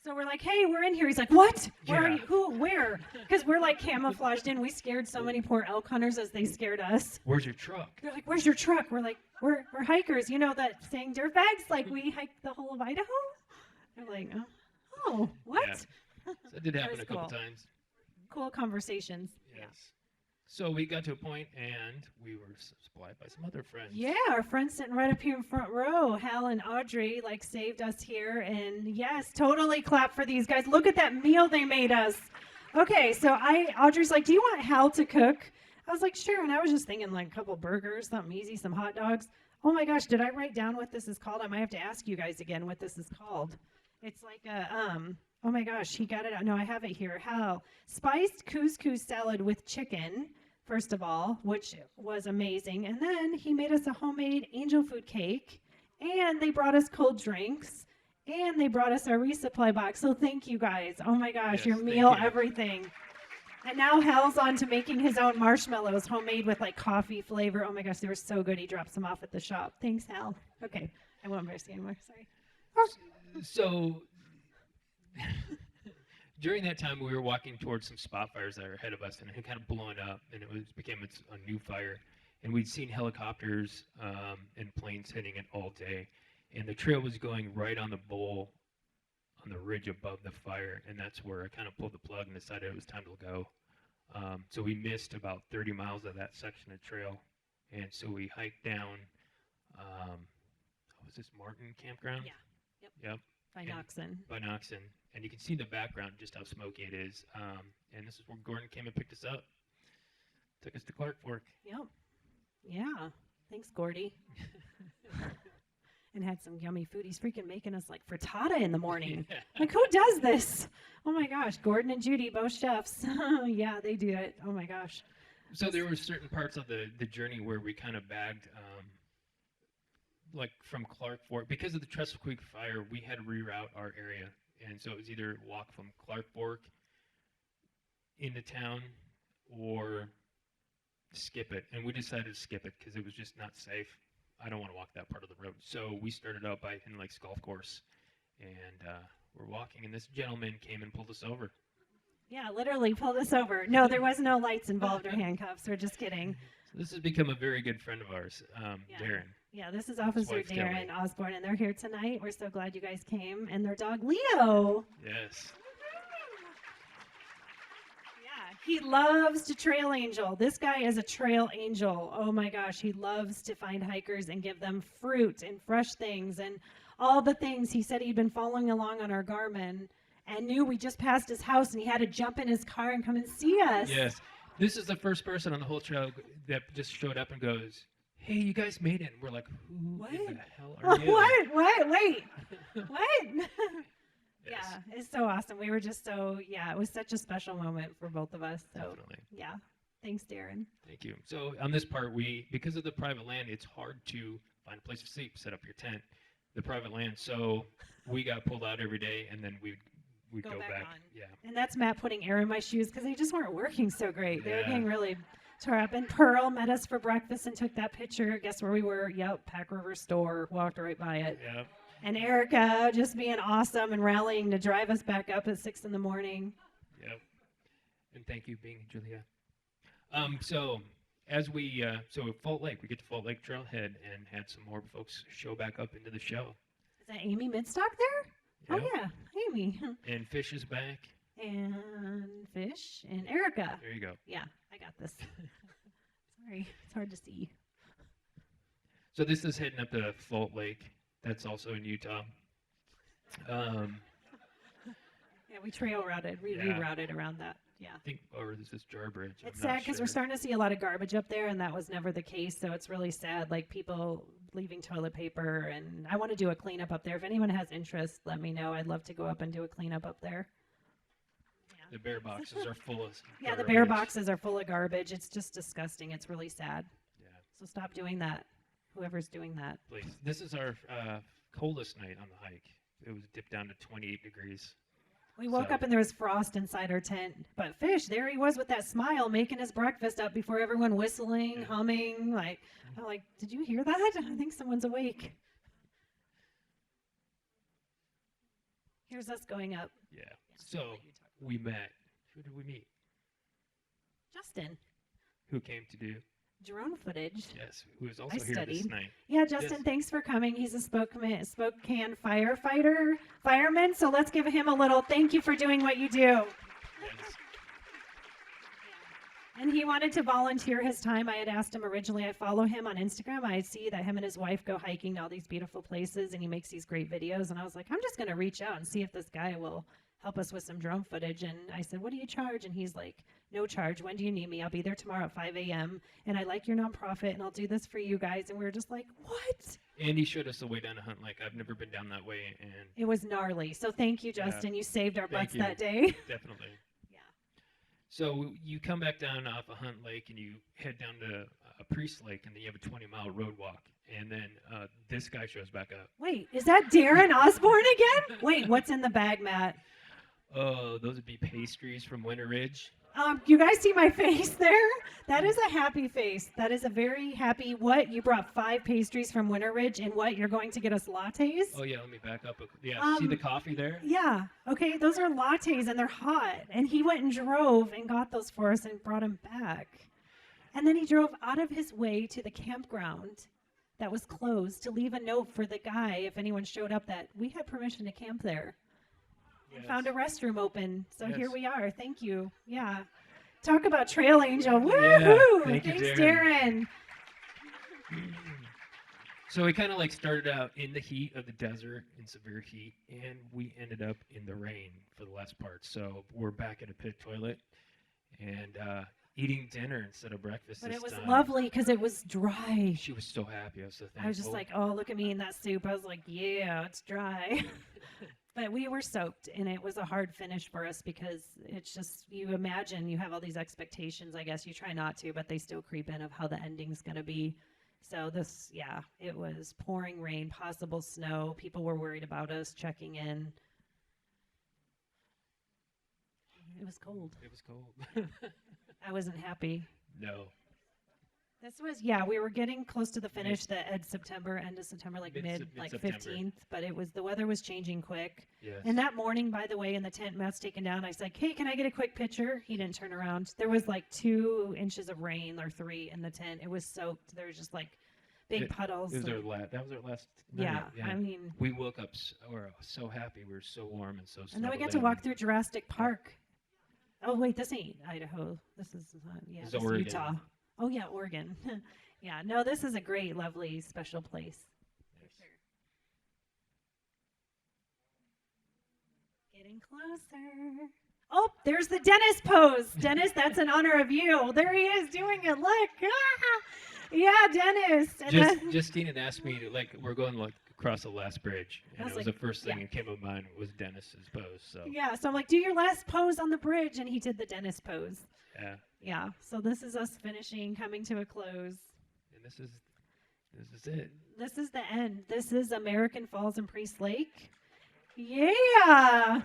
So we're like, hey, we're in here. He's like, what? Where are Yeah. you? Who? Where? Because we're like camouflaged in. We scared so many poor elk hunters as they scared us. Where's your truck? They're like, where's your truck? We're like, we're hikers. You know that saying, dirtbags? Like we hiked the whole of Idaho? They're like, oh, what? Yeah. So that did happen was a couple cool. times. Cool conversations. Yes. So we got to a point, and we were supplied by some other friends. Yeah, our friends sitting right up here in front row, Hal and Audrey, saved us here. And yes, totally clap for these guys. Look at that meal they made us. Okay, so Audrey's like, do you want Hal to cook? I was like, sure. And I was just thinking a couple burgers, something easy, some hot dogs. Oh my gosh, did I write down what this is called? I might have to ask you guys again what this is called. It's like a, oh my gosh, he got it out. No, I have it here. Hal, spiced couscous salad with chicken. First of all, which was amazing. And then he made us a homemade angel food cake, and they brought us cold drinks, and they brought us our resupply box. So thank you guys. Oh my gosh, Yes, your thank meal, you. everything. And now Hal's on to making his own marshmallows, homemade with coffee flavor. Oh my gosh, they were so good. He drops them off at the shop. Thanks, Hal. Okay, I won't embarrass you anymore. Sorry. So during that time, we were walking towards some spot fires that were ahead of us, and it had kind of blown up, and became a new fire. And we'd seen helicopters and planes hitting it all day, and the trail was going right on the bowl, on the ridge above the fire, and that's where I kind of pulled the plug and decided it was time to go. So we missed about 30 miles of that section of trail, and so we hiked down. Was this Martin Campground? Yeah. Yep. By Noxon. By Noxon. And you can see in the background just how smoky it is. And this is where Gordon came and picked us up. Took us to Clark Fork. Yep. Yeah. Thanks, Gordy. And had some yummy food. He's freaking making us like frittata in the morning. Yeah. Like, who does this? Oh my gosh. Gordon and Judy, both chefs. Yeah, they do it. Oh my gosh. So there were certain parts of the journey where we kind of bagged, like from Clark Fork. Because of the Trestle Creek fire, we had to reroute our area. And so it was either walk from Clark Fork into town or skip it. And we decided to skip it because it was just not safe. I don't want to walk that part of the road. So we started out by Hidden Lakes Golf Course. And we're walking, and this gentleman came and pulled us over. Yeah, literally pulled us over. No, there was no lights involved or handcuffs. We're just kidding. So this has become a very good friend of ours, Darren. Yeah, this is Officer wife, Kelly. Darren Osborne, and they're here tonight. We're so glad you guys came. And their dog, Leo. Yes. Yeah, he loves to trail angel. This guy is a trail angel. Oh my gosh, he loves to find hikers and give them fruit and fresh things and all the things. He said he'd been following along on our Garmin and knew we just passed his house, and he had to jump in his car and come and see us. Yes. This is the first person on the whole trail that just showed up and goes, "Hey, you guys made it." And we're like, "Who in the hell are you?" What? Wait. What? Yes. Yeah, it's so awesome. We were just it was such a special moment for both of us. So, Definitely. yeah. Thanks, Darren. Thank you. So on this part, because of the private land, it's hard to find a place to sleep, set up your tent, the private land. So we got pulled out every day, and then we'd go back. on. Yeah. And that's Matt putting air in my shoes because they just weren't working so great. They were Yeah. getting really tore up. And Pearl met us for breakfast and took that picture. Guess where we were? Yep, Pack River store. Walked right by it. Yeah. And Erica just being awesome and rallying to drive us back up at 6 in the morning. Yep. And thank you, Bing and Julia. So as we Fault Lake, we get to Fault Lake Trailhead and had some more folks show back up into the show. Is that Amy Midstock there? Yep. Oh, yeah, Amy. And Fish is back. And Fish and Erica. There you go. Yeah, I got this. Sorry, it's hard to see. So this is heading up to Fault Lake. That's also in Utah. Yeah, we trail routed. We Yeah. rerouted around that. Yeah. I think, or this is Jar Bridge. It's I'm not sad because sure. we're starting to see a lot of garbage up there, and that was never the case. So it's really sad, like people leaving toilet paper. And I want to do a cleanup up there. If anyone has interest, let me know. I'd love to go up and do a cleanup up there. The bear boxes are full of Yeah, the bear garbage. boxes are full of garbage. It's just disgusting. It's really sad. Yeah, So stop doing that. Whoever's doing that. please. This is our coldest night on the hike. It was dipped down to 28 degrees. We woke So- up and there was frost inside our tent. But Fish, there he was with that smile, making his breakfast up before everyone whistling, Yeah. humming. I'm like, did you hear that? I think someone's awake. Here's us going up. Yeah. So we met. Who did we meet? Justin, Who came to do? drone footage. Yes, who is also I here this studied. night. Yeah, Justin, Yes. thanks for coming. He's a Spokane fireman. So let's give him a little thank you for doing what you do. Yes. And he wanted to volunteer his time. I had asked him originally. I follow him on Instagram. I see that him and his wife go hiking to all these beautiful places, and he makes these great videos. And I was like, I'm just going to reach out and see if this guy will help us with some drone footage. And I said, what do you charge? And he's like, no charge. When do you need me? I'll be there tomorrow at 5 a.m. And I like your nonprofit, and I'll do this for you guys. And we were just like, what? And he showed us the way down to Hunt Lake. I've never been down that way, and It was gnarly. So thank you, Justin. You saved our Thank butts you. that day. definitely. Yeah. So you come back down off of Hunt Lake, and you head down to Priest Lake, and then you have a 20-mile road walk. And then this guy shows back up. Wait, is that Darren Osborne again? Wait, what's in the bag, Matt? Oh, those would be pastries from Winter Ridge. You guys see my face there? That is a happy face. That is a very happy. What? You brought 5 pastries from Winter Ridge, and what? You're going to get us lattes? Oh yeah, let me back up. Yeah, see the coffee there? Yeah. Okay, those are lattes, and they're hot. And he went and drove and got those for us and brought them back. And then he drove out of his way to the campground that was closed to leave a note for the guy if anyone showed up that we had permission to camp there. And found a restroom open. So here Yes. we are. Thank you. Yeah. Talk about Trail Angel. Yeah, Woohoo! thank you, Thanks, Darren. Darren. So we kind of like started out in the heat of the desert, in severe heat, and we ended up in the rain for the last part. So we're back at a pit toilet and eating dinner instead of breakfast. But this it was time. lovely because it was dry. She was so happy. I was so thankful. I was just like, oh, look at me in that soup. I was like, yeah, it's dry. But we were soaked, and it was a hard finish for us because it's just, you imagine you have all these expectations. I guess you try not to, but they still creep in of how the ending's going to be. So this, yeah, it was pouring rain, possible snow. People were worried about us checking in. It was cold. It was cold. I wasn't happy. No. This was, yeah, we were getting close to the finish, the end of September, like Mid-September. 15th, but the weather was changing quick. Yes. And that morning, by the way, in the tent Matt's taken down, I said, hey, can I get a quick picture? He didn't turn around. There was like 2 inches of rain or 3 in the tent. It was soaked. There was just like big puddles. That was and- our last night. yeah, I mean, We woke up, we're so happy. We were so warm and so and then we got snuggled to in. walk through Jurassic Park. Oh, wait, this ain't Idaho. This is, This is this is Oregon. Utah. Oh, yeah, Oregon. Yeah, no, this is a great, lovely, special place. Yes. Getting closer. Oh, there's the Dennis pose. Dennis, that's in honor of you. There he is doing it. Look. Ah! Yeah, Dennis. And then- Justine had asked me to, like, we're going like across the last bridge, I and was it was like, the first thing yeah. that came to mind was Dennis's pose. So yeah, so I'm like, do your last pose on the bridge. And he did the Dennis pose. yeah, Yeah, so this is us finishing, coming to a close. and this is it. This is the end. This is American Falls and Priest Lake. Yeah,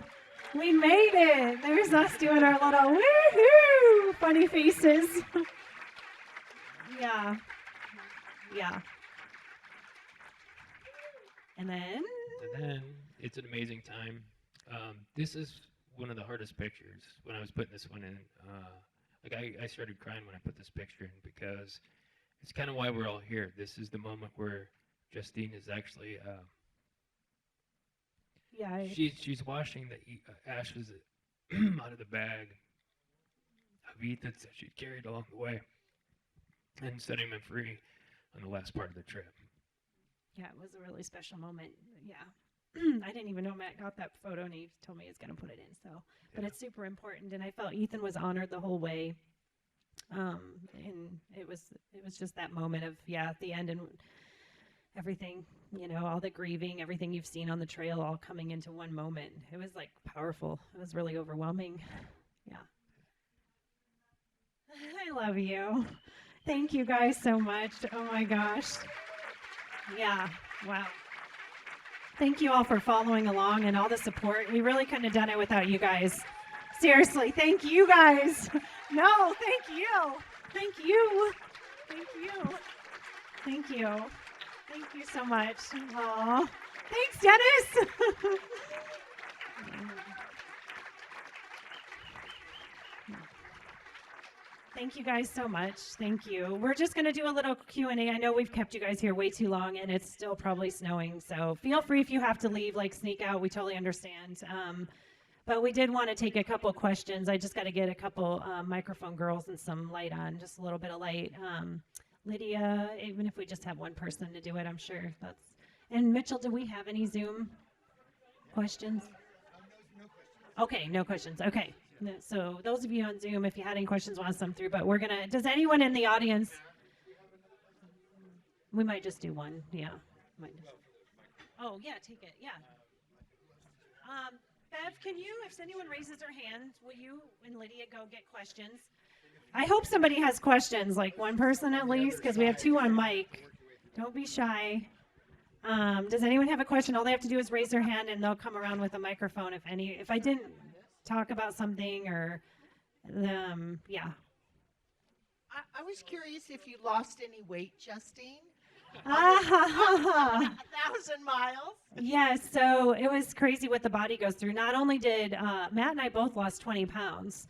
we made it. There's us doing our little woohoo funny faces. Yeah, yeah. And then, And then it's an amazing time. This is one of the hardest pictures. When I was putting this one in, I started crying when I put this picture in because it's kind of why we're all here. This is the moment where Justine is actually yeah, she's washing the ashes out of the bag of Ethan that she carried along the way and setting him free on the last part of the trip. yeah, it was a really special moment. Yeah. I didn't even know Matt got that photo, and he told me he's going to put it in. So, but Yeah. it's super important, and I felt Ethan was honored the whole way. And it was just that moment of at the end and everything, all the grieving, everything you've seen on the trail, all coming into one moment. It was like powerful. It was really overwhelming. Yeah. I love you. Thank you guys so much. Oh my gosh. Yeah. Wow. Thank you all for following along and all the support. We really couldn't have done it without you guys. Seriously, thank you guys. No, thank you. Thank you. Thank you. Thank you. Thank you so much. Aw. Thanks, Dennis. Thank you guys so much. Thank you. We're just going to do a little Q&A. I know we've kept you guys here way too long, and it's still probably snowing. So feel free if you have to leave, sneak out. We totally understand. But we did want to take a couple questions. I just got to get a couple microphone girls and some light on, just a little bit of light. Lydia, even if we just have one person to do it, I'm sure that's. And Mitchell, do we have any Zoom questions? Okay, no questions. Okay. So those of you on Zoom, if you had any questions, want to sum through, but we're going to, does anyone in the audience, we might just do one. Yeah. Oh, yeah, take it. Yeah. Bev, can you, if anyone raises their hand, will you and Lydia go get questions? I hope somebody has questions, like one person at least, because we have 2 on mic. Don't be shy. Does anyone have a question? All they have to do is raise their hand, and they'll come around with a microphone if I didn't talk about something or Yeah. I was curious if you lost any weight, Justine. Ah, 1,000 miles. yes, so it was crazy what the body goes through. Not only did Matt and I both lost 20 pounds,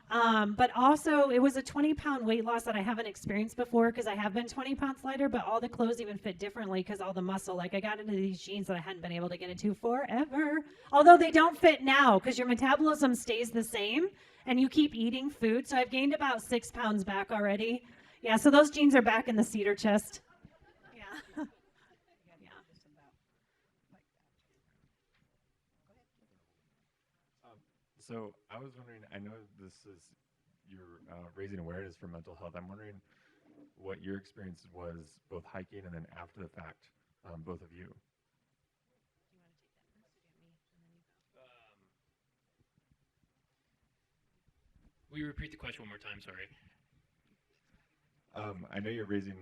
but also it was a 20-pound weight loss that I haven't experienced before because I have been 20 pounds lighter, but all the clothes even fit differently because all the muscle, like I got into these jeans that I hadn't been able to get into forever. Although they don't fit now because your metabolism stays the same and you keep eating food. So I've gained about 6 pounds back already. Yeah, so those jeans are back in the cedar chest. Yeah. Yeah. So I was wondering, I know this is you're raising awareness for mental health. I'm wondering what your experience was both hiking and then after the fact, both of you. Will you repeat the question one more time? Sorry. I know you're raising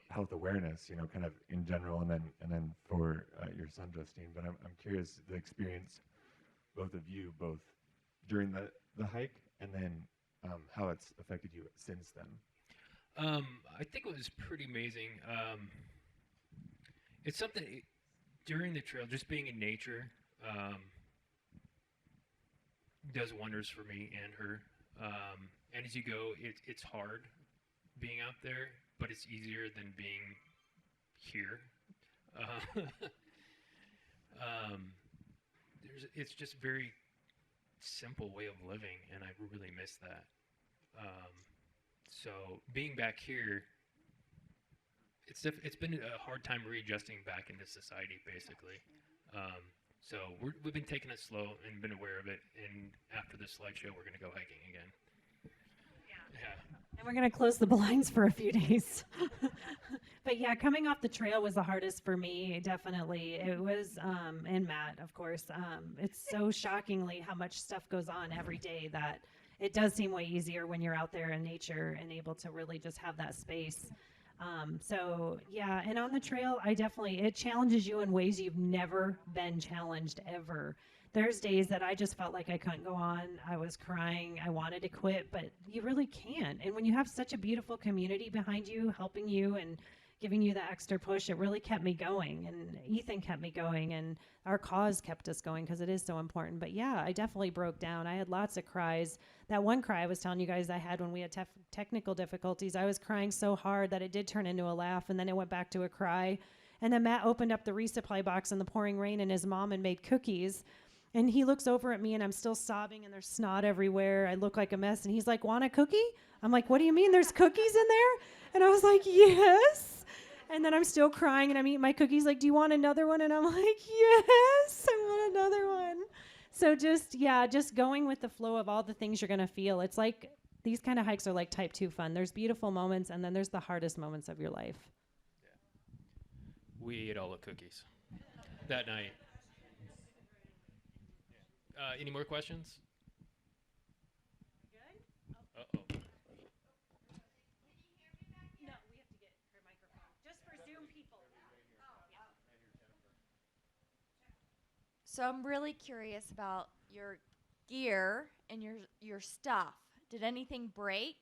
health awareness, kind of in general, and then for your son Justine. But I'm curious the experience, both of you, both during the hike and then how it's affected you since then. I think it was pretty amazing. It's something during the trail, just being in nature does wonders for me and her. And as you go, it's hard being out there, but it's easier than being here. It's just very simple way of living, and I really miss that. So being back here, it's been a hard time readjusting back into society, basically. So we've been taking it slow and been aware of it. And after this slideshow, we're going to go hiking again. Yeah. And we're going to close the blinds for a few days. But yeah, coming off the trail was the hardest for me, definitely. It was, and Matt, of course. It's so shockingly how much stuff goes on every day that it does seem way easier when you're out there in nature and able to really just have that space. So yeah, and on the trail, it challenges you in ways you've never been challenged ever. There's days that I just felt like I couldn't go on. I was crying. I wanted to quit, but you really can't. And when you have such a beautiful community behind you, helping you and giving you the extra push, it really kept me going. And Ethan kept me going, and our cause kept us going because it is so important. But yeah, I definitely broke down. I had lots of cries. That one cry I was telling you guys I had when we had technical difficulties, I was crying so hard that it did turn into a laugh, and then it went back to a cry. And then Matt opened up the resupply box in the pouring rain, and his mom had made cookies. And he looks over at me, and I'm still sobbing, and there's snot everywhere. I look like a mess. And he's like, "Want a cookie?" I'm like, "What do you mean there's cookies in there?" And I was like, "Yes." And then I'm still crying, and I'm eating my cookies like, "Do you want another one?" And I'm like, "Yes, I want another one." So just going with the flow of all the things you're going to feel. It's like these kind of hikes are like type 2 fun. There's beautiful moments, and then there's the hardest moments of your life. Yeah. We ate all the cookies that night. Any more questions? Good? Uh-oh. No, we have to get her microphone. Just for Zoom people. So I'm really curious about your gear and your stuff. Did anything break?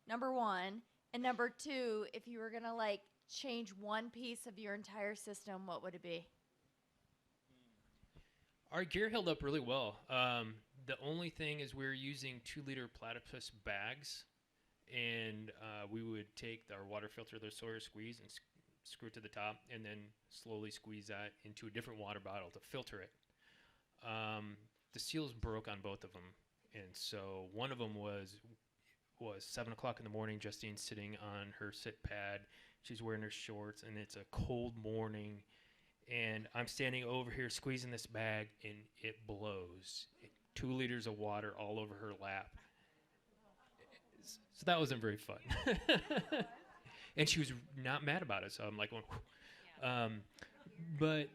Number one. And number two, if you were gonna like change one piece of your entire system, what would it be? Our gear held up really well. The only thing is we're using 2-liter platypus bags, and we would take our water filter, the Sawyer squeeze, and screw it to the top, and then slowly squeeze that into a different water bottle to filter it. The seals broke on both of them, and so one of them was 7 o'clock in the morning. Justine's sitting on her sit pad. She's wearing her shorts, and it's a cold morning. And I'm standing over here squeezing this bag, and it blows. 2 liters of water all over her lap. So that wasn't very fun. And she was not mad about it, so I'm like, but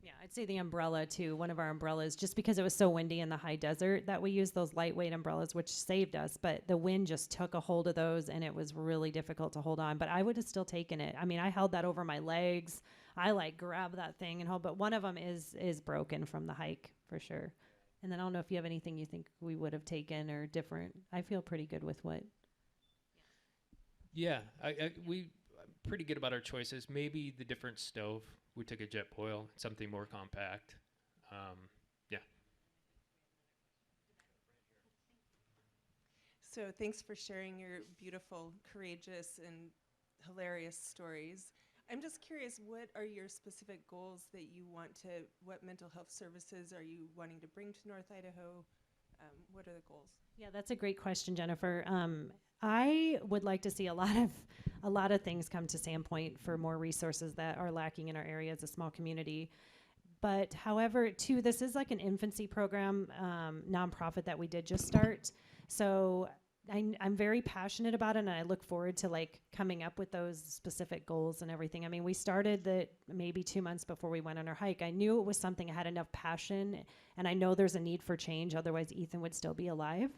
Yeah, I'd say the umbrella too. One of our umbrellas, just because it was so windy in the high desert, that we used those lightweight umbrellas, which saved us. But the wind just took a hold of those, and it was really difficult to hold on. But I would have still taken it. I mean, I held that over my legs. I grabbed that thing and hold. But one of them is broken from the hike for sure. And then I don't know if you have anything you think we would have taken or different. I feel pretty good with what. Yeah, we pretty good about our choices. Maybe the different stove. We took a jet boil, something more compact. Yeah. So thanks for sharing your beautiful, courageous, and hilarious stories. I'm just curious, what are your specific goals that you want to, what mental health services are you wanting to bring to North Idaho? What are the goals? Yeah, that's a great question, Jennifer. I would like to see a lot of things come to Sandpoint for more resources that are lacking in our area as a small community. But however, too, this is like an infancy program, nonprofit that we did just start. So I'm very passionate about it, and I look forward to like coming up with those specific goals and everything. I mean, we started that maybe 2 months before we went on our hike. I knew it was something I had enough passion, and I know there's a need for change. Otherwise, Ethan would still be alive.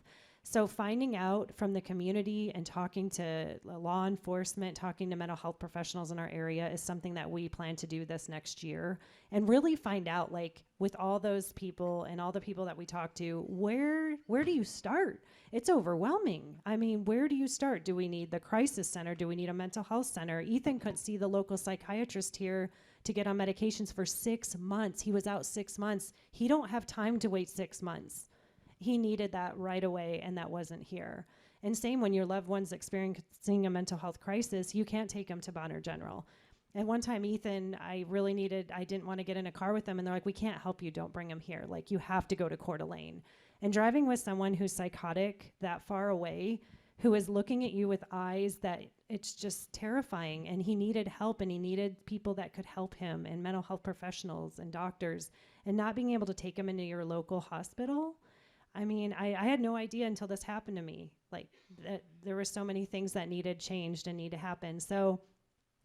So finding out from the community and talking to law enforcement, talking to mental health professionals in our area is something that we plan to do this next year, and really find out, like, with all those people and all the people that we talk to, where do you start? It's overwhelming. I mean, where do you start? Do we need the crisis center? Do we need a mental health center? Ethan couldn't see the local psychiatrist here to get on medications for 6 months. He was out 6 months. He don't have time to wait 6 months. He needed that right away, and that wasn't here. And same when your loved one's experiencing a mental health crisis, you can't take them to Bonner General. At one time, Ethan, I didn't want to get in a car with them, and they're like, we can't help you, don't bring him here. Like, you have to go to Coeur d'Alene. And driving with someone who's psychotic that far away, who is looking at you with eyes that it's just terrifying, and he needed help, and he needed people that could help him, and mental health professionals and doctors, and not being able to take him into your local hospital. I mean, I had no idea until this happened to me, like that there were so many things that needed changed and need to happen. So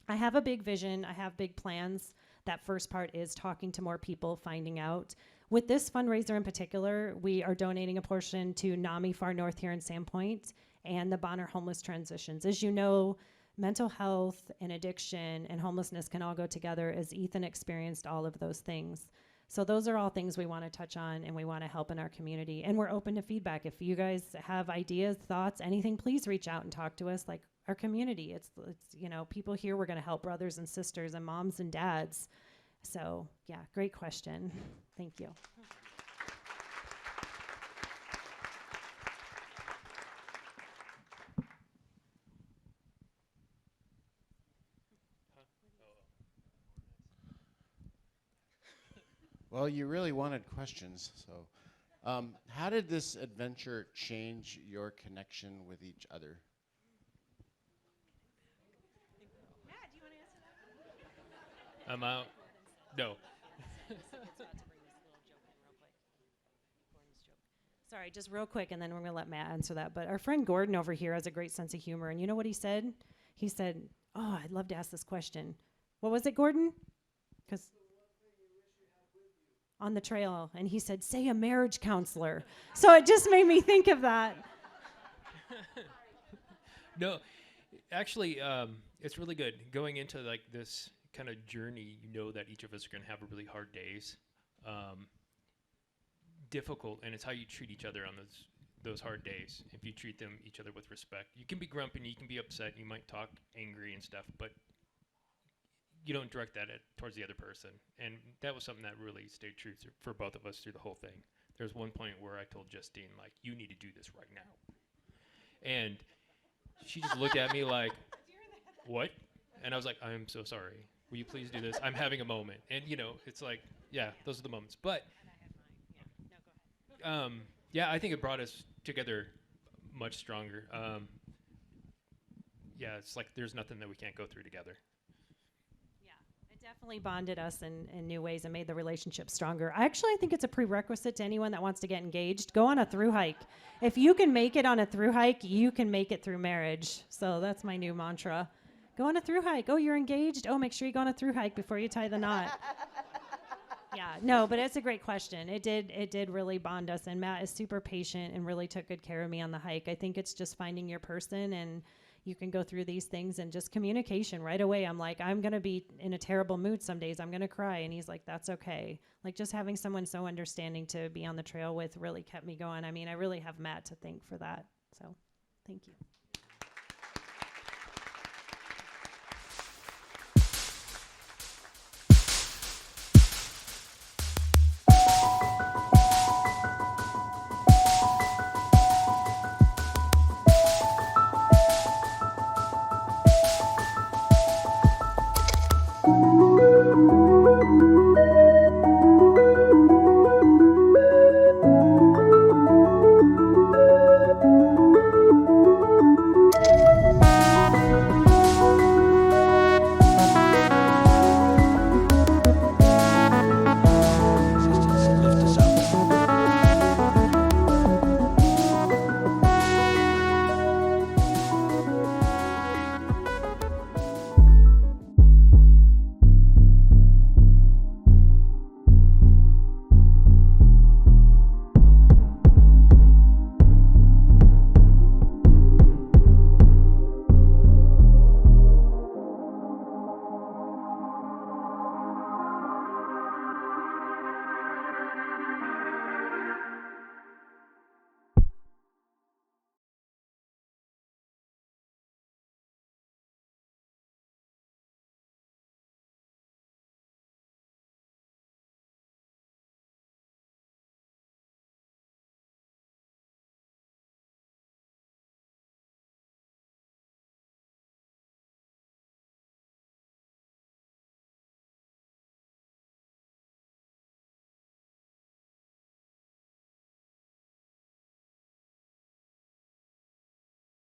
I have a big vision. I have big plans. That first part is talking to more people, finding out. With this fundraiser in particular, we are donating a portion to NAMI Far North here in Sandpoint and the Bonner Homeless Transitions. As you know, mental health and addiction and homelessness can all go together, as Ethan experienced all of those things. So those are all things we want to touch on, and we want to help in our community. And we're open to feedback. If you guys have ideas, thoughts, anything, please reach out and talk to us. Like our community, it's people here, we're going to help brothers and sisters and moms and dads. So yeah, great question. Thank you. Well, you really wanted questions, so how did this adventure change your connection with each other? Matt, do you want to answer that? I'm out. No. Sorry, just real quick, and then we're going to let Matt answer that. But our friend Gordon over here has a great sense of humor, and you know what he said? He said, oh, I'd love to ask this question. What was it, Gordon? Because on the trail, and he said, say a marriage counselor. So it just made me think of that. No, actually, it's really good going into like this kind of journey. You know that each of us are going to have really hard days, difficult, and it's how you treat each other on those hard days. If you treat them each other with respect, you can be grumpy, you can be upset, you might talk angry and stuff, but you don't direct that towards the other person. And that was something that really stayed true for both of us through the whole thing. There was one point where I told Justine, like, you need to do this right now. And she just looked at me like, what? And I was like, I'm so sorry. Will you please do this? I'm having a moment. And, it's like, yeah, those are the moments. But, yeah, I think it brought us together much stronger. Yeah, it's like there's nothing that we can't go through together. Definitely bonded us in new ways and made the relationship stronger. I think it's a prerequisite to anyone that wants to get engaged. Go on a through hike. If you can make it on a through hike, you can make it through marriage. So that's my new mantra. Go on a through hike. Oh, you're engaged? Oh, make sure you go on a through hike before you tie the knot. Yeah, no, but it's a great question. It did really bond us, and Matt is super patient and really took good care of me on the hike. I think it's just finding your person, and you can go through these things, and just communication right away. I'm like, I'm going to be in a terrible mood some days. I'm going to cry. And he's like, that's okay. Like, just having someone so understanding to be on the trail with really kept me going. I mean, I really have Matt to thank for that. So thank you.